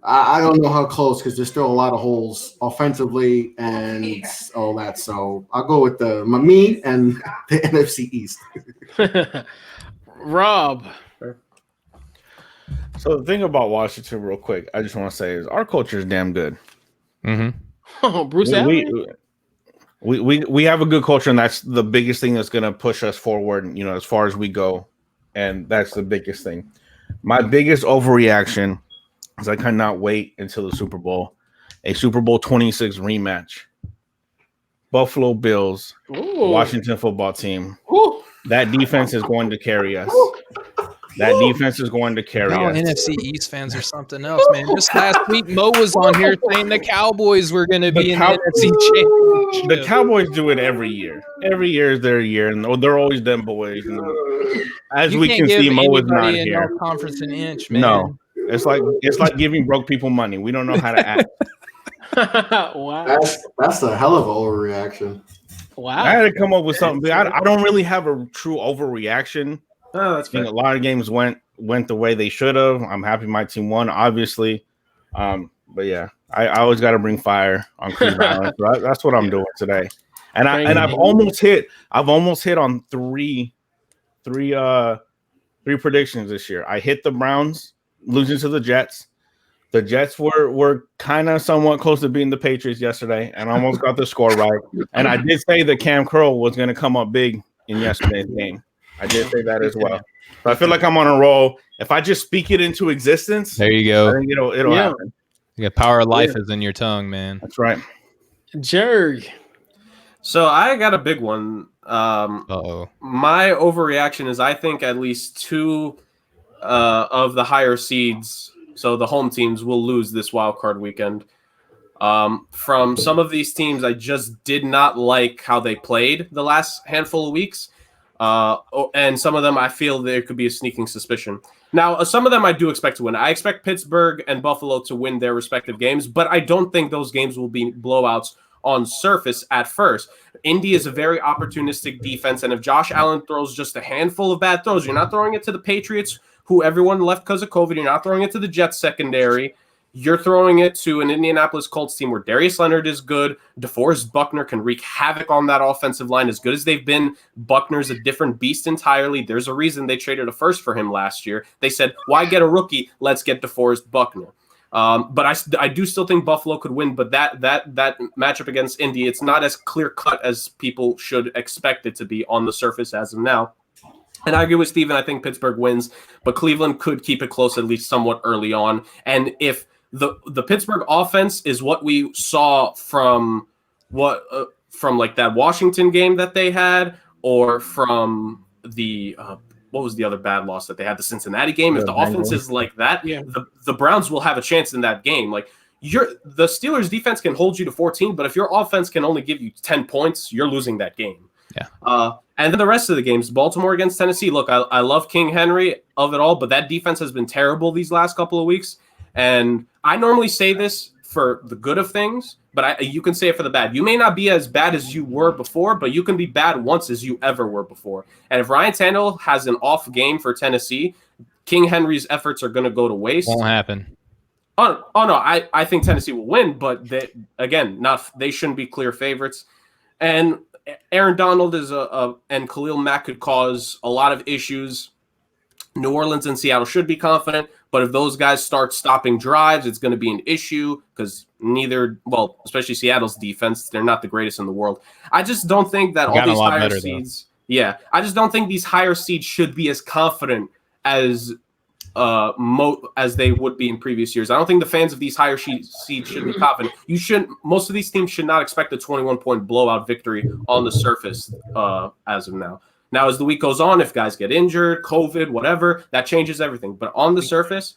[SPEAKER 5] I don't know how close because there's still a lot of holes offensively and all that. So I'll go with me and the NFC East.
[SPEAKER 1] Rob.
[SPEAKER 4] So the thing about Washington, real quick, I just want to say is our culture is damn good.
[SPEAKER 2] Mm-hmm.
[SPEAKER 1] Oh, Bruce Allen.
[SPEAKER 4] We have a good culture, and that's the biggest thing that's going to push us forward, you know, as far as we go, and that's the biggest thing. My biggest overreaction is I cannot wait until the Super Bowl, a Super Bowl 26 rematch. Buffalo Bills, Washington football team.
[SPEAKER 1] Ooh.
[SPEAKER 4] That defense is going to carry us. That defense is going to carry us.
[SPEAKER 2] NFC East fans are something else, man. Just last week, Mo was on here saying the Cowboys were going to be in the NFC Championship.
[SPEAKER 4] The Cowboys do it every year. Every year is their year, and they're always them boys. And as we can see, Mo is not here.
[SPEAKER 2] No conference an inch, man.
[SPEAKER 4] No, it's like giving broke people money. We don't know how to act.
[SPEAKER 1] Wow,
[SPEAKER 5] that's a hell of an overreaction.
[SPEAKER 1] Wow,
[SPEAKER 4] I had to come up with something. I don't really have a true overreaction.
[SPEAKER 3] Oh, that's
[SPEAKER 4] I think
[SPEAKER 3] fair.
[SPEAKER 4] a lot of games went the way they should have. I'm happy my team won, obviously. But yeah, I always got to bring fire on Cleveland Island. So that's what I'm doing today. And I've almost hit on three predictions this year. I hit the Browns losing to the Jets. The Jets were kind of somewhat close to beating the Patriots yesterday, and almost got the score right. And I did say that Cam Curl was going to come up big in yesterday's game. I did say that as well. So I feel like I'm on a roll. If I just speak it into existence,
[SPEAKER 2] There you go.
[SPEAKER 4] I think it'll happen.
[SPEAKER 2] The power of life is in your tongue, man.
[SPEAKER 4] That's right.
[SPEAKER 1] Jerg.
[SPEAKER 3] So I got a big one.
[SPEAKER 2] Uh-oh.
[SPEAKER 3] My overreaction is I think at least two of the higher seeds, so the home teams, will lose this wild card weekend. From some of these teams, I just did not like how they played the last handful of weeks. And some of them, I feel there could be a sneaking suspicion. Now, some of them I do expect to win. I expect Pittsburgh and Buffalo to win their respective games, but I don't think those games will be blowouts on surface at first. Indy is a very opportunistic defense, and if Josh Allen throws just a handful of bad throws, you're not throwing it to the Patriots, who everyone left because of COVID. You're not throwing it to the Jets secondary. You're throwing it to an Indianapolis Colts team where Darius Leonard is good. DeForest Buckner can wreak havoc on that offensive line. As good as they've been, Buckner's a different beast entirely. There's a reason they traded a first for him last year. They said, why get a rookie? Let's get DeForest Buckner. But I do still think Buffalo could win, but that matchup against Indy, it's not as clear-cut as people should expect it to be on the surface as of now. And I agree with Steven. I think Pittsburgh wins, but Cleveland could keep it close at least somewhat early on. And if the Pittsburgh offense is what we saw from like that Washington game that they had, or from the what was the other bad loss that they had, the Cincinnati game. If the offense is like that, the Browns will have a chance in that game. Like the Steelers defense can hold you to 14, but if your offense can only give you 10 points, you're losing that game.
[SPEAKER 2] Yeah.
[SPEAKER 3] And then the rest of the games, Baltimore against Tennessee. Look, I love King Henry of it all, but that defense has been terrible these last couple of weeks. And I normally say this for the good of things, but you can say it for the bad. You may not be as bad as you were before, but you can be bad once as you ever were before. And if Ryan Tannehill has an off game for Tennessee, King Henry's efforts are going to go to waste.
[SPEAKER 2] Won't happen.
[SPEAKER 3] Oh no, I think Tennessee will win, but they shouldn't be clear favorites. And Aaron Donald and Khalil Mack could cause a lot of issues. New Orleans and Seattle should be confident, but if those guys start stopping drives, it's going to be an issue because especially Seattle's defense, they're not the greatest in the world. I just don't think that all these higher seeds, I just don't think these higher seeds should be as confident as they would be in previous years. I don't think the fans of these higher seeds should be confident. Most of these teams should not expect a 21-point blowout victory on the surface as of now. Now, as the week goes on, if guys get injured, COVID, whatever, that changes everything. But on the surface,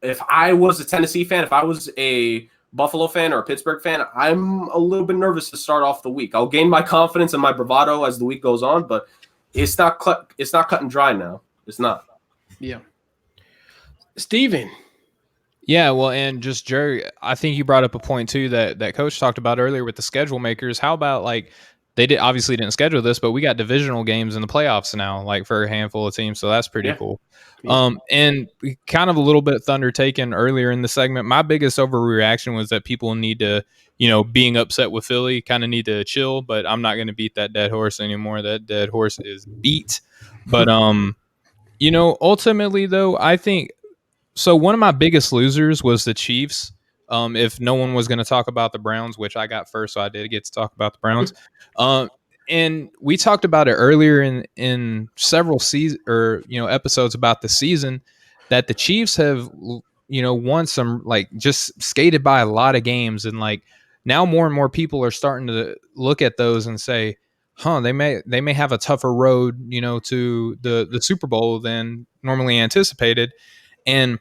[SPEAKER 3] if I was a Tennessee fan, if I was a Buffalo fan or a Pittsburgh fan, I'm a little bit nervous to start off the week. I'll gain my confidence and my bravado as the week goes on, but it's not cut and dry now. It's not.
[SPEAKER 1] Yeah. Steven.
[SPEAKER 2] Yeah, well, and just Jerry, I think you brought up a point too that Coach talked about earlier with the schedule makers. How about they obviously didn't schedule this, but we got divisional games in the playoffs now, like for a handful of teams. So that's pretty cool. Yeah. And kind of a little bit thunder taken earlier in the segment. My biggest overreaction was that people need to, being upset with Philly, kind of need to chill, but I'm not going to beat that dead horse anymore. That dead horse is beat. But, ultimately though, I think, so one of my biggest losers was the Chiefs. If no one was going to talk about the Browns, which I got first, so I did get to talk about the Browns. And we talked about it earlier in several episodes about the season, that the Chiefs have, won some, just skated by a lot of games. And now more and more people are starting to look at those and say, they may have a tougher road, to the Super Bowl than normally anticipated. And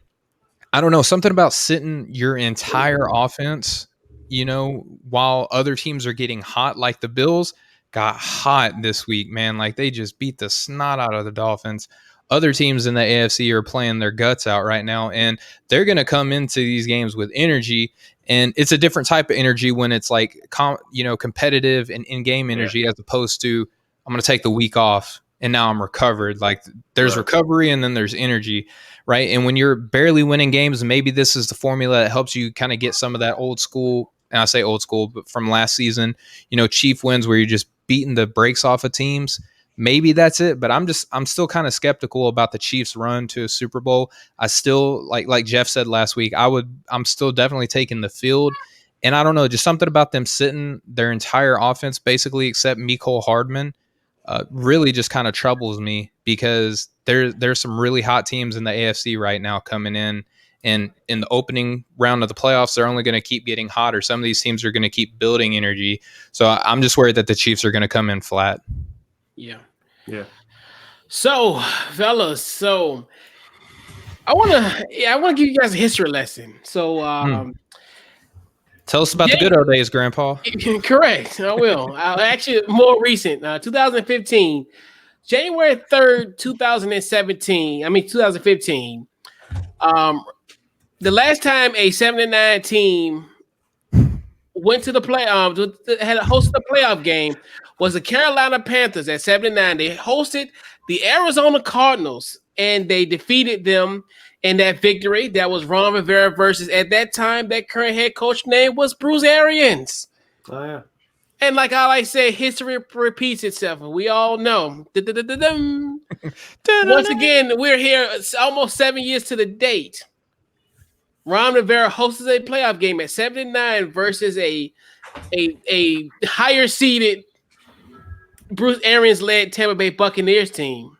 [SPEAKER 2] I don't know, something about sitting your entire offense, while other teams are getting hot. Like the Bills got hot this week, man. Like they just beat the snot out of the Dolphins. Other teams in the AFC are playing their guts out right now, and they're going to come into these games with energy. And it's a different type of energy when it's competitive and in-game energy, as opposed to I'm going to take the week off and now I'm recovered. Like there's recovery and then there's energy, right? And when you're barely winning games, maybe this is the formula that helps you kind of get some of that old school, and I say old school, but from last season, Chief wins where you're just beating the brakes off of teams. Maybe that's it, but I'm still kind of skeptical about the Chiefs' run to a Super Bowl. I still, like Jeff said last week, I'm still definitely taking the field. And I don't know, just something about them sitting their entire offense, basically, except Mecole Hardman, really just kind of troubles me, because there's some really hot teams in the AFC right now coming in. And in the opening round of the playoffs, they're only going to keep getting hotter. Some of these teams are going to keep building energy. So I'm just worried that the Chiefs are going to come in flat.
[SPEAKER 1] Yeah.
[SPEAKER 3] Yeah.
[SPEAKER 1] So, fellas, I want to give you guys a history lesson. So,
[SPEAKER 2] Tell us about the good old days, Grandpa.
[SPEAKER 1] correct. I will. Actually, more recent, 2015, January 3rd, 2015. The last time a 7-9 team went to the playoffs, had hosted a playoff game, was the Carolina Panthers at 7-9. They hosted the Arizona Cardinals, and they defeated them in that victory. That was Ron Rivera versus, at that time, that current head coach name was Bruce Arians.
[SPEAKER 3] Oh yeah.
[SPEAKER 1] And like I like say, history repeats itself, and we all know. Once again, we're here almost 7 years to the date. Ron Rivera hosts a playoff game at 7-9 versus a higher seeded Bruce Arians led Tampa Bay Buccaneers team.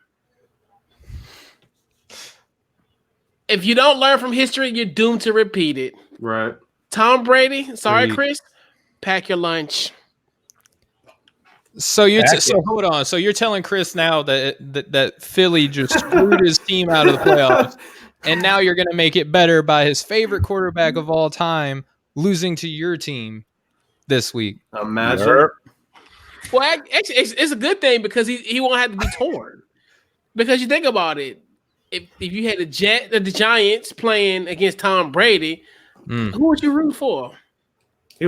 [SPEAKER 1] If you don't learn from history, you're doomed to repeat it.
[SPEAKER 3] Right.
[SPEAKER 1] Tom Brady, sorry, Chris, pack your lunch.
[SPEAKER 2] So hold on. So you're telling Chris now that Philly just screwed his team out of the playoffs, and now you're going to make it better by his favorite quarterback of all time losing to your team this week.
[SPEAKER 3] Imagine.
[SPEAKER 4] Yep.
[SPEAKER 1] Well, actually, it's a good thing because he won't have to be torn. Because you think about it, if you had the Giants playing against Tom Brady, who would you root for?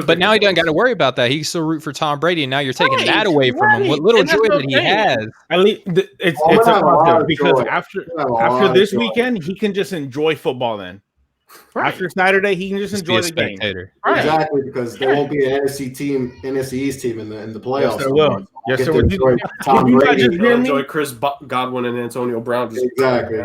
[SPEAKER 2] But now he doesn't got to worry about that. He can still root for Tom Brady, and now you're taking that away from him. What little joy that he has.
[SPEAKER 4] At least it's a positive because after this weekend, he can just enjoy football. Then after Saturday, he can just enjoy the game.
[SPEAKER 1] Right.
[SPEAKER 5] Exactly, because there won't be an NFC East team in the playoffs.
[SPEAKER 4] Yes, there will. Yes, there will.
[SPEAKER 5] Tom Brady.
[SPEAKER 3] Enjoy Chris Godwin and Antonio Brown. Just
[SPEAKER 5] exactly.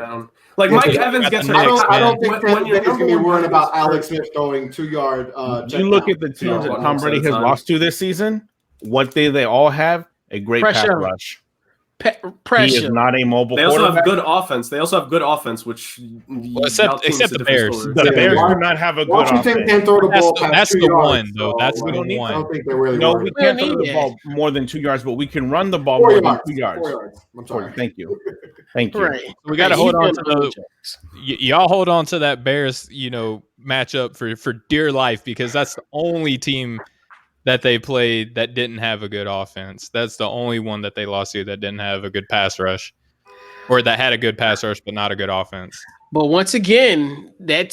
[SPEAKER 3] Like Mike Evans gets hurt.
[SPEAKER 5] I don't think Penny's going to be worrying about Alex Smith going 2-yard.
[SPEAKER 4] You look at the teams that Tom Brady has lost to this season. What they all have a great pass rush.
[SPEAKER 1] Pressure.
[SPEAKER 4] He is not a mobile.
[SPEAKER 3] They also have good offense. which
[SPEAKER 2] except the Bears.
[SPEAKER 4] The Bears do not have a good offense.
[SPEAKER 5] Can't throw the ball
[SPEAKER 2] that's the one, though. That's the one.
[SPEAKER 5] I don't think they're really.
[SPEAKER 4] No, we can't throw the ball more than 2 yards, but we can run the ball more than 2 yards.
[SPEAKER 5] 4 yards. I'm sorry.
[SPEAKER 4] Thank you. Thank you.
[SPEAKER 1] Right.
[SPEAKER 2] We got to hold on to y'all hold on to that Bears, matchup for dear life, because that's the only team that they played that didn't have a good offense. That's the only one that they lost to that didn't have a good pass rush, or that had a good pass rush but not a good offense.
[SPEAKER 1] But once again, that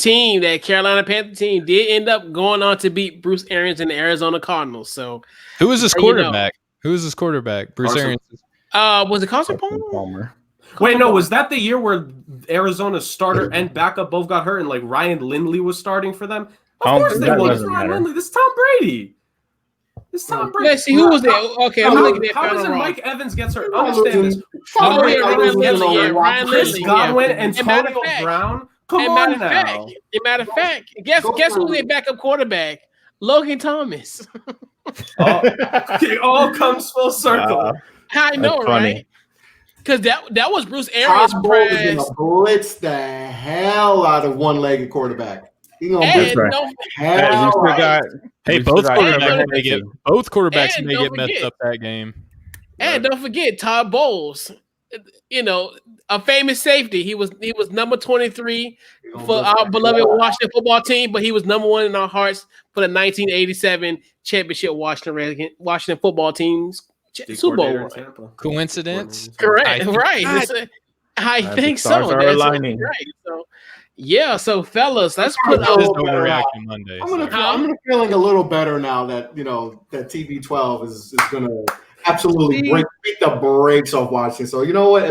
[SPEAKER 1] Carolina Panther team, did end up going on to beat Bruce Arians and the Arizona Cardinals. So,
[SPEAKER 2] who was his quarterback? Who was his quarterback? Bruce Arians.
[SPEAKER 1] Was it Carson Palmer?
[SPEAKER 3] Wait, no, was that the year where Arizona's starter and backup both got hurt and like Ryan Lindley was starting for them? Of course they was. Ryan Lindley. This is Tom Brady.
[SPEAKER 1] Let's see, who was there? Okay, I'm looking at
[SPEAKER 3] how does it Mike Evans gets hurt? Understand this.
[SPEAKER 1] Ryan
[SPEAKER 3] Chris
[SPEAKER 1] Lindley,
[SPEAKER 3] Godwin and Antonio Brown. Come on now.
[SPEAKER 1] Matter of fact, guess who's their backup quarterback? Logan Thomas.
[SPEAKER 3] It all comes full circle.
[SPEAKER 1] I know, right? Because that was Bruce Arians' press.
[SPEAKER 5] Blitz the hell out of one-legged quarterback.
[SPEAKER 2] Both quarterbacks may get messed up that game.
[SPEAKER 1] And don't forget Todd Bowles, a famous safety. He was number 23 for our beloved Washington football team, but he was number 1 in our hearts for the 1987 championship Washington football team's Super Bowl.
[SPEAKER 2] Coincidence?
[SPEAKER 1] Correct. I think so. That's right. So, yeah, so fellas, let's put
[SPEAKER 2] OverReaction Monday.
[SPEAKER 5] I'm feeling a little better now that that TB12 is going to absolutely beat the brakes off Washington. So you know what?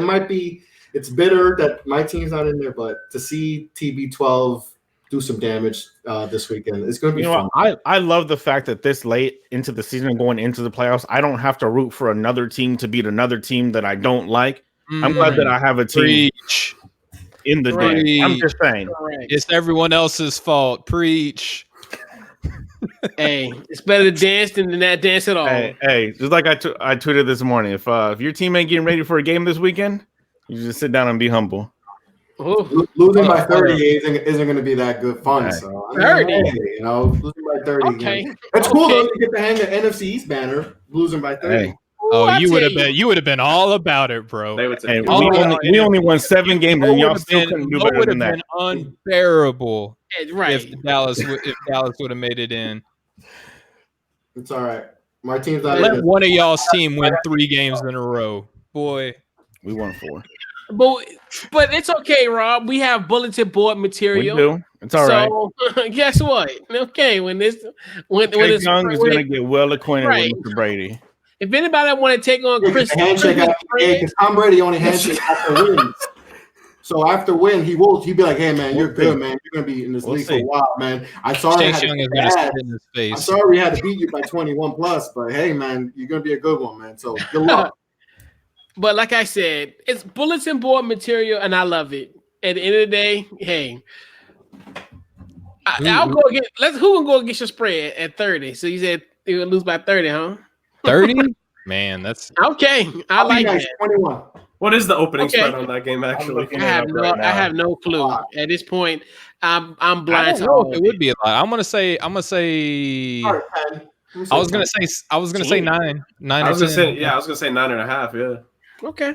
[SPEAKER 5] It's bitter that my team's not in there, but to see TB12 do some damage this weekend, it's going to be fun.
[SPEAKER 4] I love the fact that this late into the season, going into the playoffs, I don't have to root for another team to beat another team that I don't like. I'm glad that I have a team. In the day, I'm just saying,
[SPEAKER 2] it's everyone else's fault. Preach.
[SPEAKER 1] Hey, it's better to dance than not dance at all.
[SPEAKER 4] Hey, just like I tweeted this morning, if your team ain't getting ready for a game this weekend, you just sit down and be humble.
[SPEAKER 5] Losing by 30 isn't going to be that good fun. Right. So
[SPEAKER 1] 30,
[SPEAKER 5] losing by 30. Okay. It's cool though to get the hang of NFC East banner. Losing by 30.
[SPEAKER 4] Hey.
[SPEAKER 2] Oh, you would have been all about it, bro.
[SPEAKER 3] They would say,
[SPEAKER 4] And we only won 7 games, and y'all still couldn't do better than that.
[SPEAKER 2] Been unbearable
[SPEAKER 1] right.
[SPEAKER 2] if Dallas would have made it in.
[SPEAKER 5] It's all right. My team's not
[SPEAKER 2] Let
[SPEAKER 5] even.
[SPEAKER 2] one of y'all's team win 3 games in a row, boy.
[SPEAKER 4] We won 4.
[SPEAKER 1] But it's okay, Rob. We have bulletin board material.
[SPEAKER 4] We do. It's all right.
[SPEAKER 1] So guess what? Okay, when
[SPEAKER 4] Young is going to get well acquainted with Mr. Brady.
[SPEAKER 1] If anybody want to take on Chris,
[SPEAKER 5] because Tom Brady only handshake after wins. So after win, he'd be like, "Hey man, you're good, man. You're gonna be in this league for a while, man. I'm sorry I had to beat you by 21 plus, but hey man, you're gonna be a good one, man. So good luck."
[SPEAKER 1] But like I said, it's bulletin board material, and I love it. At the end of the day, hey, I'll go again. Who can go against your spread at 30? So you said you would lose by 30, huh?
[SPEAKER 2] 30? Man, that's
[SPEAKER 1] okay. I like that.
[SPEAKER 5] 21.
[SPEAKER 3] What is the opening spread on that game? Actually,
[SPEAKER 1] I have no clue at this point. I'm blind.
[SPEAKER 2] I don't know if it would be a lot. I'm gonna say. I was gonna say 9. 9.
[SPEAKER 3] I was gonna say 9.5. Yeah.
[SPEAKER 1] Okay,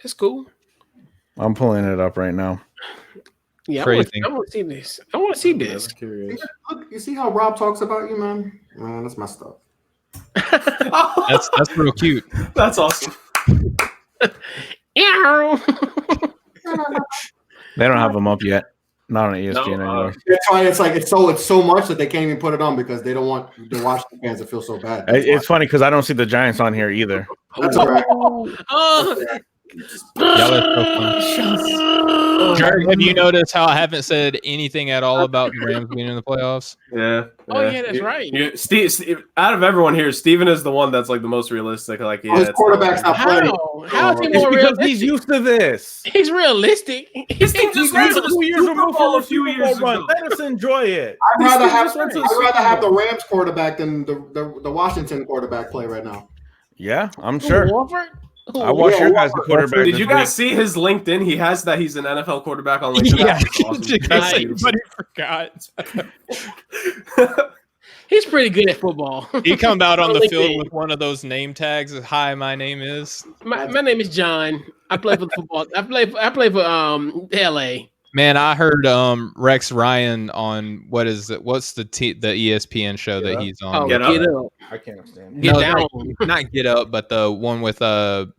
[SPEAKER 1] that's cool.
[SPEAKER 4] I'm pulling it up right now.
[SPEAKER 1] Yeah, I want to see this. I want to see this.
[SPEAKER 5] Look, you see how Rob talks about you, man? Man, that's my stuff.
[SPEAKER 2] That's real cute.
[SPEAKER 3] That's awesome.
[SPEAKER 1] Yeah.
[SPEAKER 4] They don't have them up yet. Not on ESPN anymore.
[SPEAKER 5] That's why it's so much that they can't even put it on because they don't want the Washington fans to feel so bad.
[SPEAKER 4] It's funny because I don't see the Giants on here either.
[SPEAKER 5] That's all right.
[SPEAKER 2] Y'all are so fun. Jared, have you noticed how I haven't said anything at all about the Rams being in the playoffs?
[SPEAKER 3] Yeah.
[SPEAKER 1] Oh yeah, that's right.
[SPEAKER 3] Steve, out of everyone here, Steven is the one that's like the most realistic. Like, yeah,
[SPEAKER 5] his quarterback's not playing.
[SPEAKER 1] How is he more
[SPEAKER 4] because
[SPEAKER 1] realistic?
[SPEAKER 4] he's used to this.
[SPEAKER 1] He's realistic.
[SPEAKER 3] His team just went to the 2 years removed from a few years ago.
[SPEAKER 4] Let us enjoy it.
[SPEAKER 5] I'd rather have the Rams quarterback than the Washington quarterback play right now.
[SPEAKER 4] Yeah, I'm sure.
[SPEAKER 1] Wolford?
[SPEAKER 4] I watched your guys' quarterback.
[SPEAKER 3] Did you guys see his LinkedIn? He has that he's an NFL quarterback on LinkedIn.
[SPEAKER 2] Yeah, everybody forgot.
[SPEAKER 1] He's pretty good at football.
[SPEAKER 2] He come out on the field with one of those name tags. Hi, my name is.
[SPEAKER 1] My name is John. I play for football. I play for LA.
[SPEAKER 2] Man, I heard Rex Ryan on what's the ESPN show that he's on?
[SPEAKER 1] Get up.
[SPEAKER 4] I can't stand.
[SPEAKER 1] Get down.
[SPEAKER 2] Not Get Up, but the one with
[SPEAKER 4] Countdown?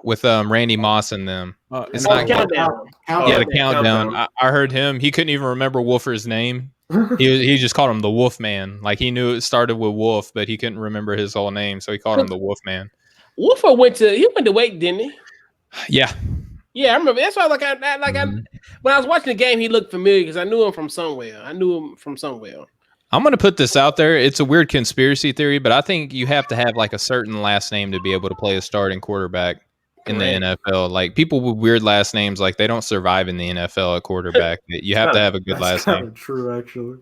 [SPEAKER 2] with Randy Moss and them. It's not
[SPEAKER 1] Countdown.
[SPEAKER 2] Yeah, the Countdown. I heard him. He couldn't even remember Wolfer's name. He just called him the Wolf Man. Like he knew it started with Wolf, but he couldn't remember his whole name, so he called him the Wolf Man.
[SPEAKER 1] Wolfer went to Wake, didn't he?
[SPEAKER 2] Yeah.
[SPEAKER 1] Yeah, I remember. That's why when I was watching the game, he looked familiar because I knew him from somewhere.
[SPEAKER 2] I'm going to put this out there. It's a weird conspiracy theory, but I think you have to have like a certain last name to be able to play a starting quarterback in the NFL. Like people with weird last names, like they don't survive in the NFL at quarterback. You have to have a good last name.
[SPEAKER 3] True, actually.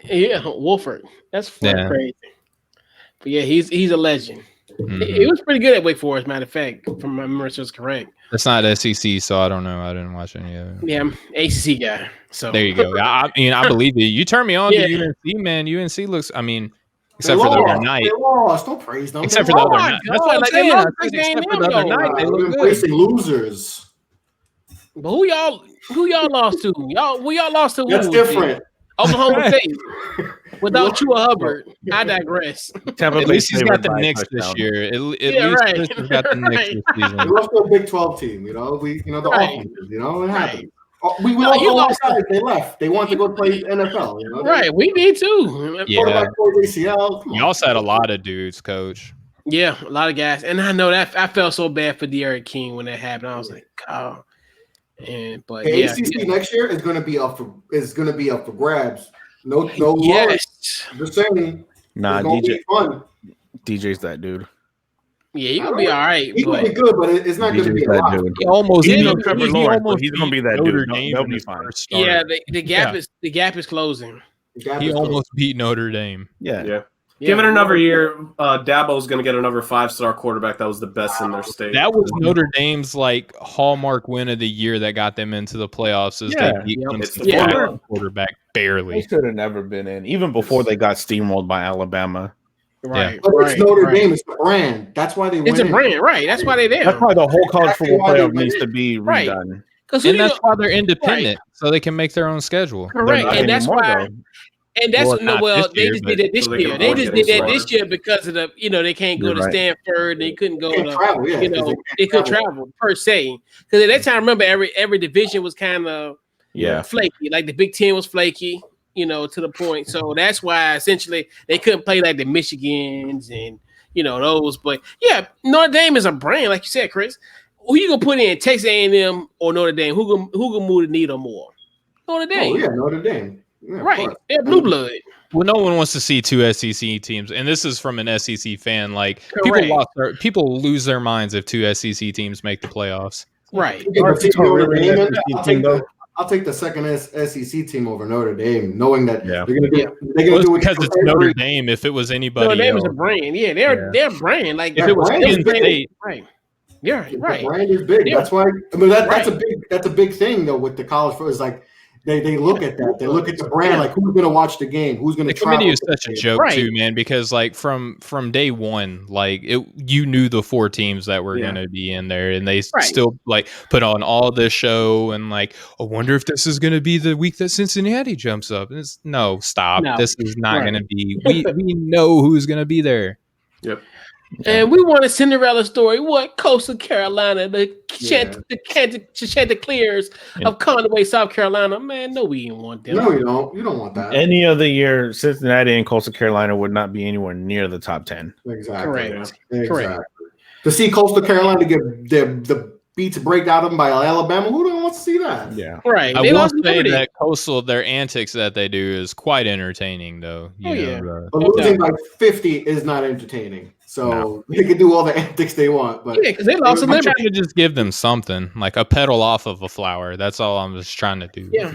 [SPEAKER 1] Yeah, Wolford. That's crazy. But yeah, he's a legend.
[SPEAKER 2] Mm-hmm.
[SPEAKER 1] He was pretty good at Wake Forest, matter of fact, if my memory is correct.
[SPEAKER 2] That's not SEC, so I don't know. I didn't watch any of it.
[SPEAKER 1] Yeah, I'm ACC guy. So
[SPEAKER 2] there you go. I mean, I believe you. You turned me on to UNC, man. UNC looks. I mean, except for the other night.
[SPEAKER 5] They lost. Don't praise them.
[SPEAKER 2] Except for the other night. That's what I'm saying. Except for the other night, they look good.
[SPEAKER 5] Losers.
[SPEAKER 1] But who y'all lost to? Y'all lost to?
[SPEAKER 5] That's different.
[SPEAKER 1] Oklahoma State. Without Chua Hubbard, I digress.
[SPEAKER 2] At least he's got the Knicks this year. At least he's got the Knicks this season.
[SPEAKER 5] We lost to a Big 12 team, the offenses, it happened. We lost guys. They left. They wanted to go play NFL,
[SPEAKER 1] Right, we did too.
[SPEAKER 2] Yeah. You also had a lot of dudes, Coach.
[SPEAKER 1] Yeah, a lot of guys. And I know that I felt so bad for De'Aaron King when that happened. I was like, oh. But
[SPEAKER 5] ACC next year is going to be up for grabs. No.
[SPEAKER 1] Yes.
[SPEAKER 5] Just saying.
[SPEAKER 4] Nah, DJ's that dude.
[SPEAKER 1] Yeah, he's gonna be all right.
[SPEAKER 5] He's gonna be good, but it's not gonna be a lot.
[SPEAKER 4] Dude.
[SPEAKER 2] He almost.
[SPEAKER 4] He's gonna be that dude. They'll be fine.
[SPEAKER 1] Yeah, the gap is closing.
[SPEAKER 2] He almost beat Notre Dame.
[SPEAKER 3] Yeah. Give it another year. Dabo's going to get another 5-star quarterback that was the best in their state.
[SPEAKER 2] That was Notre Dame's like hallmark win of the year that got them into the playoffs. They beat quarterback barely.
[SPEAKER 4] They should have never been in, even before they got steamrolled by Alabama.
[SPEAKER 1] Right.
[SPEAKER 5] But it's Notre Dame. It's the brand. That's why they win.
[SPEAKER 1] It's a brand, right? That's why they're there.
[SPEAKER 4] That's why the whole college football
[SPEAKER 5] why they
[SPEAKER 4] playoff
[SPEAKER 5] win
[SPEAKER 4] needs
[SPEAKER 5] it.
[SPEAKER 4] to be
[SPEAKER 1] Right.
[SPEAKER 4] redone.
[SPEAKER 2] And that's why they're independent, so they can make their own schedule.
[SPEAKER 1] Correct, and that's why. And that's they just did it this year. They just did that this year because of the they can't go to Stanford. They couldn't go to
[SPEAKER 5] travel,
[SPEAKER 1] they couldn't travel per se. Because at that time, remember every division was kind of flaky. Like the Big Ten was flaky, to the point. So that's why essentially they couldn't play like the Michigans and those. But yeah, Notre Dame is a brand, like you said, Chris. Who you gonna put in, Texas A&M or Notre Dame? Who gonna move the needle more? Notre Dame.
[SPEAKER 5] Oh yeah, Notre Dame. Yeah,
[SPEAKER 1] right, they're blue blood.
[SPEAKER 2] Well, no one wants to see two SEC teams, and this is from an SEC fan. Like people lose their minds if two SEC teams make the playoffs.
[SPEAKER 1] Right.
[SPEAKER 5] I'll take the second SEC team over Notre Dame, knowing that they're going to do
[SPEAKER 2] because it's Notre Dame. If it was anybody,
[SPEAKER 1] Notre Dame is a brand. Yeah, they're a brand. Like
[SPEAKER 2] if it was Penn State,
[SPEAKER 1] right. Yeah, right.
[SPEAKER 5] The brand is big. That's why. I mean, that's a big thing though with the college football. Is like they look at that. They look at the brand. Like who's going to watch the game? Who's going to travel?
[SPEAKER 2] The committee is such a joke too, man. Because like from day one, like you knew the four teams that were going to be in there, and they still like put on all this show and like, I wonder if this is going to be the week that Cincinnati jumps up. And stop. No. This is not going to be. We know who's going to be there.
[SPEAKER 3] Yep.
[SPEAKER 1] And we want a Cinderella story. What? Coastal Carolina, the Chanticleers of Conway, South Carolina. Man, no, we didn't want them.
[SPEAKER 5] No, you don't. You don't want that.
[SPEAKER 4] Any other year, Cincinnati and Coastal Carolina would not be anywhere near the top 10.
[SPEAKER 5] Exactly.
[SPEAKER 1] Correct.
[SPEAKER 5] Correct. To see Coastal Carolina get the beats break out of them by Alabama, who don't want to see that?
[SPEAKER 4] Yeah.
[SPEAKER 1] Right.
[SPEAKER 2] I will say that Coastal, their antics that they do is quite entertaining, though.
[SPEAKER 5] But losing by 50 is not entertaining. So they can do all the antics they want, but
[SPEAKER 1] because they lost.
[SPEAKER 2] I'm trying to just give them something, like a petal off of a flower. That's all I'm just trying to do.
[SPEAKER 1] Yeah.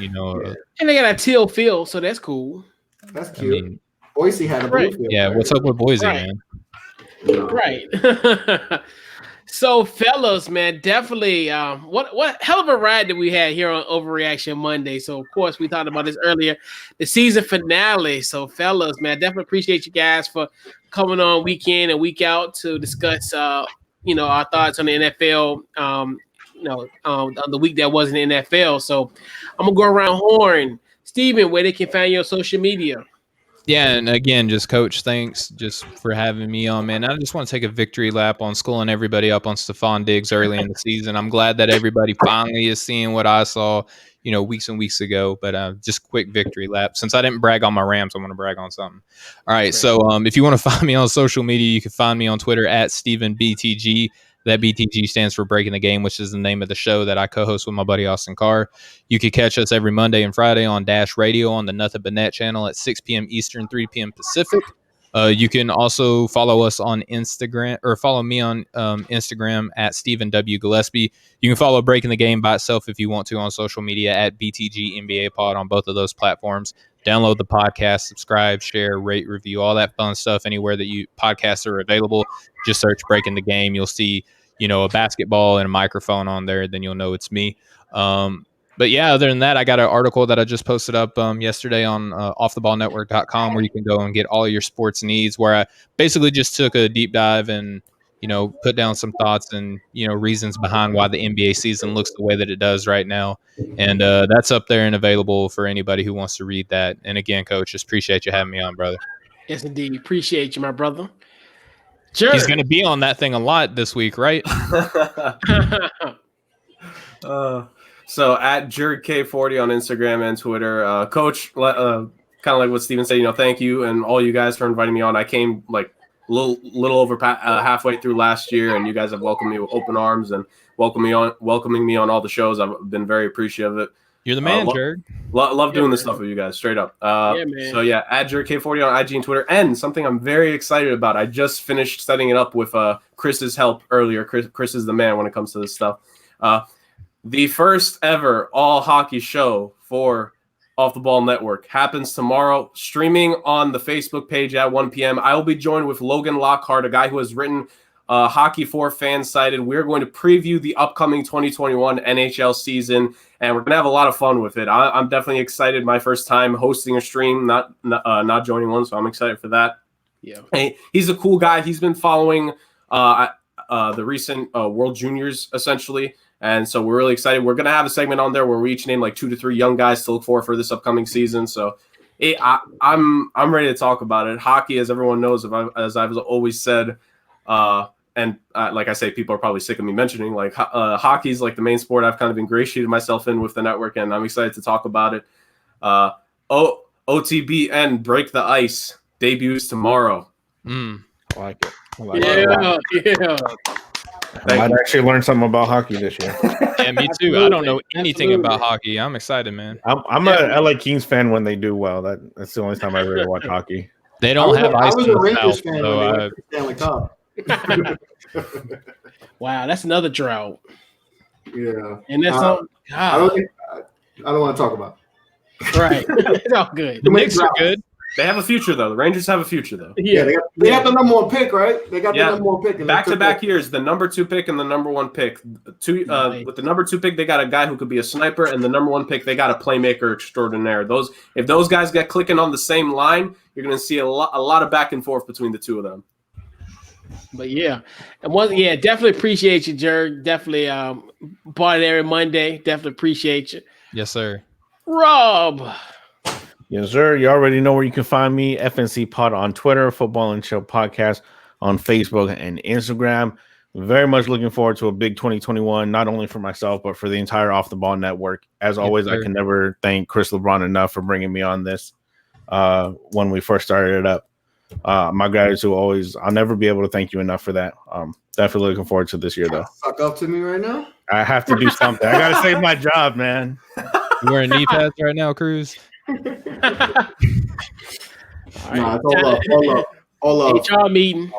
[SPEAKER 1] And they got a teal field, so that's cool.
[SPEAKER 5] That's cute. I mean, Boise had a blue field.
[SPEAKER 2] Yeah, what's up with Boise, man?
[SPEAKER 1] Right. So, fellas, man, definitely, what hell of a ride that we had here on Overreaction Monday. So, of course, we talked about this earlier, the season finale. So, fellas, man, definitely appreciate you guys for coming on week in and week out to discuss, our thoughts on the NFL, on the week that wasn't in the NFL. So, I'm gonna go around horn. Steven, where they can find you on social media.
[SPEAKER 2] Yeah, and again, just Coach, thanks just for having me on, man. I just want to take a victory lap on schooling everybody up on Stephon Diggs early in the season. I'm glad that everybody finally is seeing what I saw, weeks and weeks ago. But just quick victory lap. Since I didn't brag on my Rams, I want to brag on something. All right, so if you want to find me on social media, you can find me on Twitter at StephenBTG. That BTG stands for Breaking the Game, which is the name of the show that I co-host with my buddy Austin Carr. You can catch us every Monday and Friday on Dash Radio on the Nothing But Net channel at 6 p.m. Eastern, 3 p.m. Pacific. You can also follow us on Instagram, or follow me on Instagram at Stephen W. Gillespie. You can follow Breaking the Game by itself if you want to on social media at BTG NBA Pod on both of those platforms. Download the podcast, subscribe, share, rate, review, all that fun stuff anywhere that podcasts are available. Just search Breaking the Game. You'll see, a basketball and a microphone on there. Then you'll know it's me. But yeah, other than that, I got an article that I just posted up yesterday on offtheballnetwork.com where you can go and get all your sports needs, where I basically just took a deep dive and, put down some thoughts and, reasons behind why the NBA season looks the way that it does right now. And that's up there and available for anybody who wants to read that. And again, Coach, just appreciate you having me on, brother.
[SPEAKER 1] Yes, indeed. Appreciate you, my brother. Sure.
[SPEAKER 2] He's going to be on that thing a lot this week, right?
[SPEAKER 3] So at JergK40 on Instagram and Twitter. Coach, kind of like what Steven said, thank you and all you guys for inviting me on. I came like a little over halfway through last year, and you guys have welcomed me with open arms and welcoming me on all the shows. I've been very appreciative of it.
[SPEAKER 2] You're the man, Jerg.
[SPEAKER 3] Love doing this stuff with you guys, straight up. So yeah, at JergK40 on IG and Twitter. And something I'm very excited about, I just finished setting it up with Chris's help earlier. Chris is the man when it comes to this stuff. The first ever all hockey show for Off the Ball Network happens tomorrow, streaming on the Facebook page at 1 p.m. I will be joined with Logan Lockhart, a guy who has written Hockey for Fansided. We're going to preview the upcoming 2021 NHL season, and we're going to have a lot of fun with it. I'm definitely excited. My first time hosting a stream, not joining one, so I'm excited for that.
[SPEAKER 1] Yeah.
[SPEAKER 3] Hey, he's a cool guy. He's been following the recent World Juniors essentially, and so we're really excited. We're gonna have a segment on there where we each name like 2 to 3 young guys to look for this upcoming season. So I'm ready to talk about it. Hockey, as everyone knows, as I've always said, and like I say, people are probably sick of me mentioning like hockey is like the main sport I've kind of ingratiated myself in with the network, and I'm excited to talk about it. OTBN Break the Ice debuts tomorrow.
[SPEAKER 4] I like it.
[SPEAKER 1] Yeah.
[SPEAKER 4] I might actually learn something about hockey this year.
[SPEAKER 2] Yeah, me too. I don't know anything about hockey. I'm excited, man.
[SPEAKER 4] I'm a LA Kings fan when they do well. That's the only time I really watch hockey.
[SPEAKER 2] They don't have ice
[SPEAKER 5] I was
[SPEAKER 2] in
[SPEAKER 5] a
[SPEAKER 2] the
[SPEAKER 5] Rangers
[SPEAKER 2] South,
[SPEAKER 5] fan
[SPEAKER 2] so
[SPEAKER 5] when they went to Stanley Cup.
[SPEAKER 1] Wow, that's another drought.
[SPEAKER 5] Yeah,
[SPEAKER 1] And that's
[SPEAKER 5] I don't want to talk about it.
[SPEAKER 1] right. It's all good.
[SPEAKER 2] the Knicks are good.
[SPEAKER 3] They have a future though. The Rangers have a future though.
[SPEAKER 5] Yeah, they got the number 1 pick, right? They got the number 1 pick.
[SPEAKER 3] Back-to-back years, the number 2 pick and the number 1 pick. With the number 2 pick, they got a guy who could be a sniper, and the number 1 pick, they got a playmaker extraordinaire. If those guys get clicking on the same line, you're going to see a lot of back and forth between the two of them.
[SPEAKER 1] But yeah, and definitely appreciate you, Jerg. Definitely bought it every Monday. Definitely appreciate you.
[SPEAKER 2] Yes, sir.
[SPEAKER 1] Rob.
[SPEAKER 4] Yes, sir. You already know where you can find me. FNC Pod on Twitter, Football and Chill Podcast on Facebook and Instagram. Very much looking forward to a big 2021, not only for myself, but for the entire Off the Ball network. As always, I can never thank Chris LeBron enough for bringing me on this when we first started it up. My gratitude I'll never be able to thank you enough for that. Definitely looking forward to this year, though.
[SPEAKER 5] Suck up to me right now?
[SPEAKER 4] I have to do something. I got to save my job, man.
[SPEAKER 2] You wearing knee pads right now, Cruz?
[SPEAKER 5] All up.
[SPEAKER 1] HR meeting.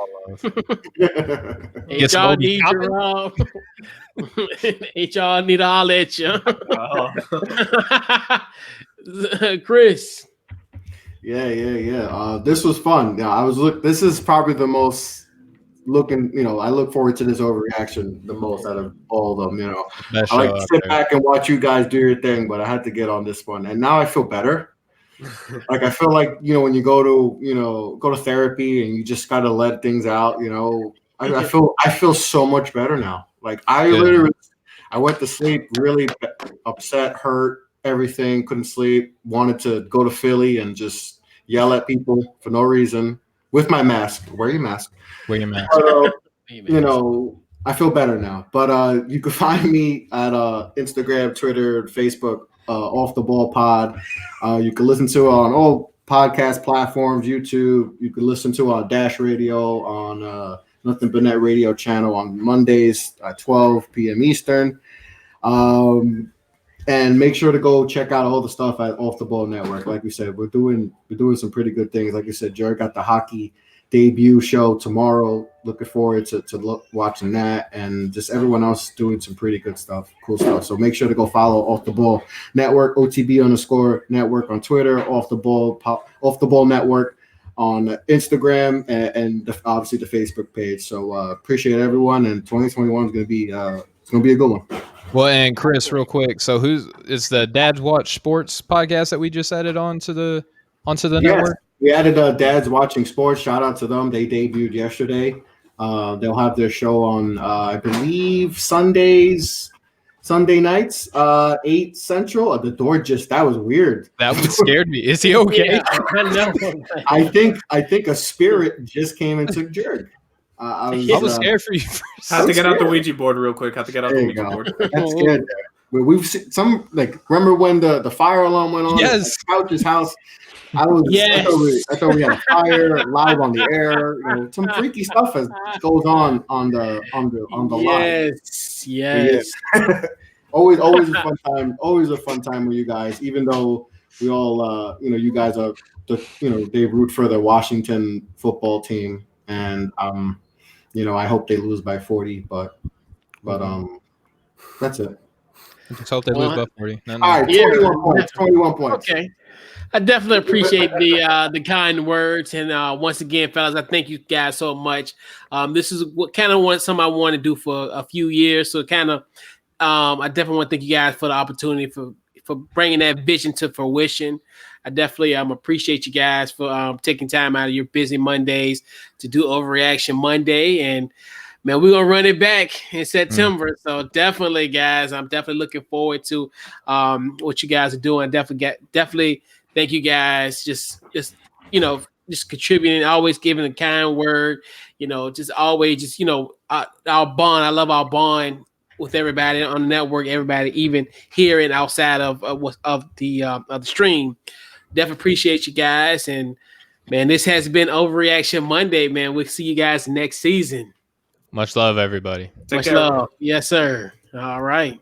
[SPEAKER 1] HR needs you, Rob. HR need to holler at you. Chris.
[SPEAKER 5] Yeah. This was fun. Yeah, this is probably the most I look forward to this overreaction the most out of all of them.
[SPEAKER 2] Best
[SPEAKER 5] I like to sit back and watch you guys do your thing, but I had to get on this one, and now I feel better. Like I feel like when you go to therapy and you just gotta let things out. I feel so much better now. Like I went to sleep really upset, hurt, everything, couldn't sleep, wanted to go to Philly and just yell at people for no reason with my mask. Wear your mask.
[SPEAKER 2] Wear your mask.
[SPEAKER 5] But, I feel better now. But you can find me at Instagram, Twitter, Facebook, Off the Ball Pod. You can listen to it on all podcast platforms, YouTube. You can listen to it on Dash Radio, on Nothing But Net Radio channel on Mondays at 12 p.m. Eastern. And make sure to go check out all the stuff at Off the Ball Network. Like we said, we're doing some pretty good things. Like you said, Jared got the hockey debut show tomorrow. Looking forward to watching that, and just everyone else doing some pretty good stuff, cool stuff. So make sure to go follow Off the Ball Network, OTB_network on Twitter, Off the Ball Network on Instagram, and obviously the Facebook page. So appreciate everyone, and 2021 is going to be it's going to be a good one.
[SPEAKER 2] Well, and Chris, real quick. So it's the Dad's Watch Sports podcast that we just added onto the network?
[SPEAKER 5] We added Dad's Watching Sports. Shout out to them. They debuted yesterday. They'll have their show on, I believe, Sunday nights, 8 Central. The door that was weird.
[SPEAKER 2] That one scared me. Is he okay?
[SPEAKER 1] Yeah, I know.
[SPEAKER 5] I think a spirit just came and took Jared. I
[SPEAKER 2] was scared for you.
[SPEAKER 3] Have to get out the Ouija board real quick. That's
[SPEAKER 5] good. We've seen some, remember when the fire alarm went on?
[SPEAKER 2] Yes.
[SPEAKER 5] At Couch's house. I thought we had a fire live on the air. Some freaky stuff goes on the line.
[SPEAKER 1] Yes.
[SPEAKER 5] Always a fun time. Always a fun time with you guys. Even though we all, you guys are, they root for the Washington football team, and I hope they lose by 40. But that's it.
[SPEAKER 2] Just hope they lose by 40.
[SPEAKER 5] All right, 21 points.
[SPEAKER 1] Okay. I definitely appreciate the kind words, and once again, fellas, I thank you guys so much. This is what kind of something I want to do for a few years, so I definitely want to thank you guys for the opportunity for bringing that vision to fruition. I definitely appreciate you guys for taking time out of your busy Mondays to do Overreaction Monday. And man, we're gonna run it back in September. So definitely, guys, I'm definitely looking forward to what you guys are doing. Definitely thank you guys. Just contributing, always giving a kind word. Just always our bond. I love our bond with everybody on the network, everybody even here and outside of the stream. Definitely appreciate you guys. And man, this has been Overreaction Monday, man. We'll see you guys next season.
[SPEAKER 2] Much love, everybody.
[SPEAKER 3] Take
[SPEAKER 1] Much
[SPEAKER 3] care.
[SPEAKER 1] love. Yes, sir. All right.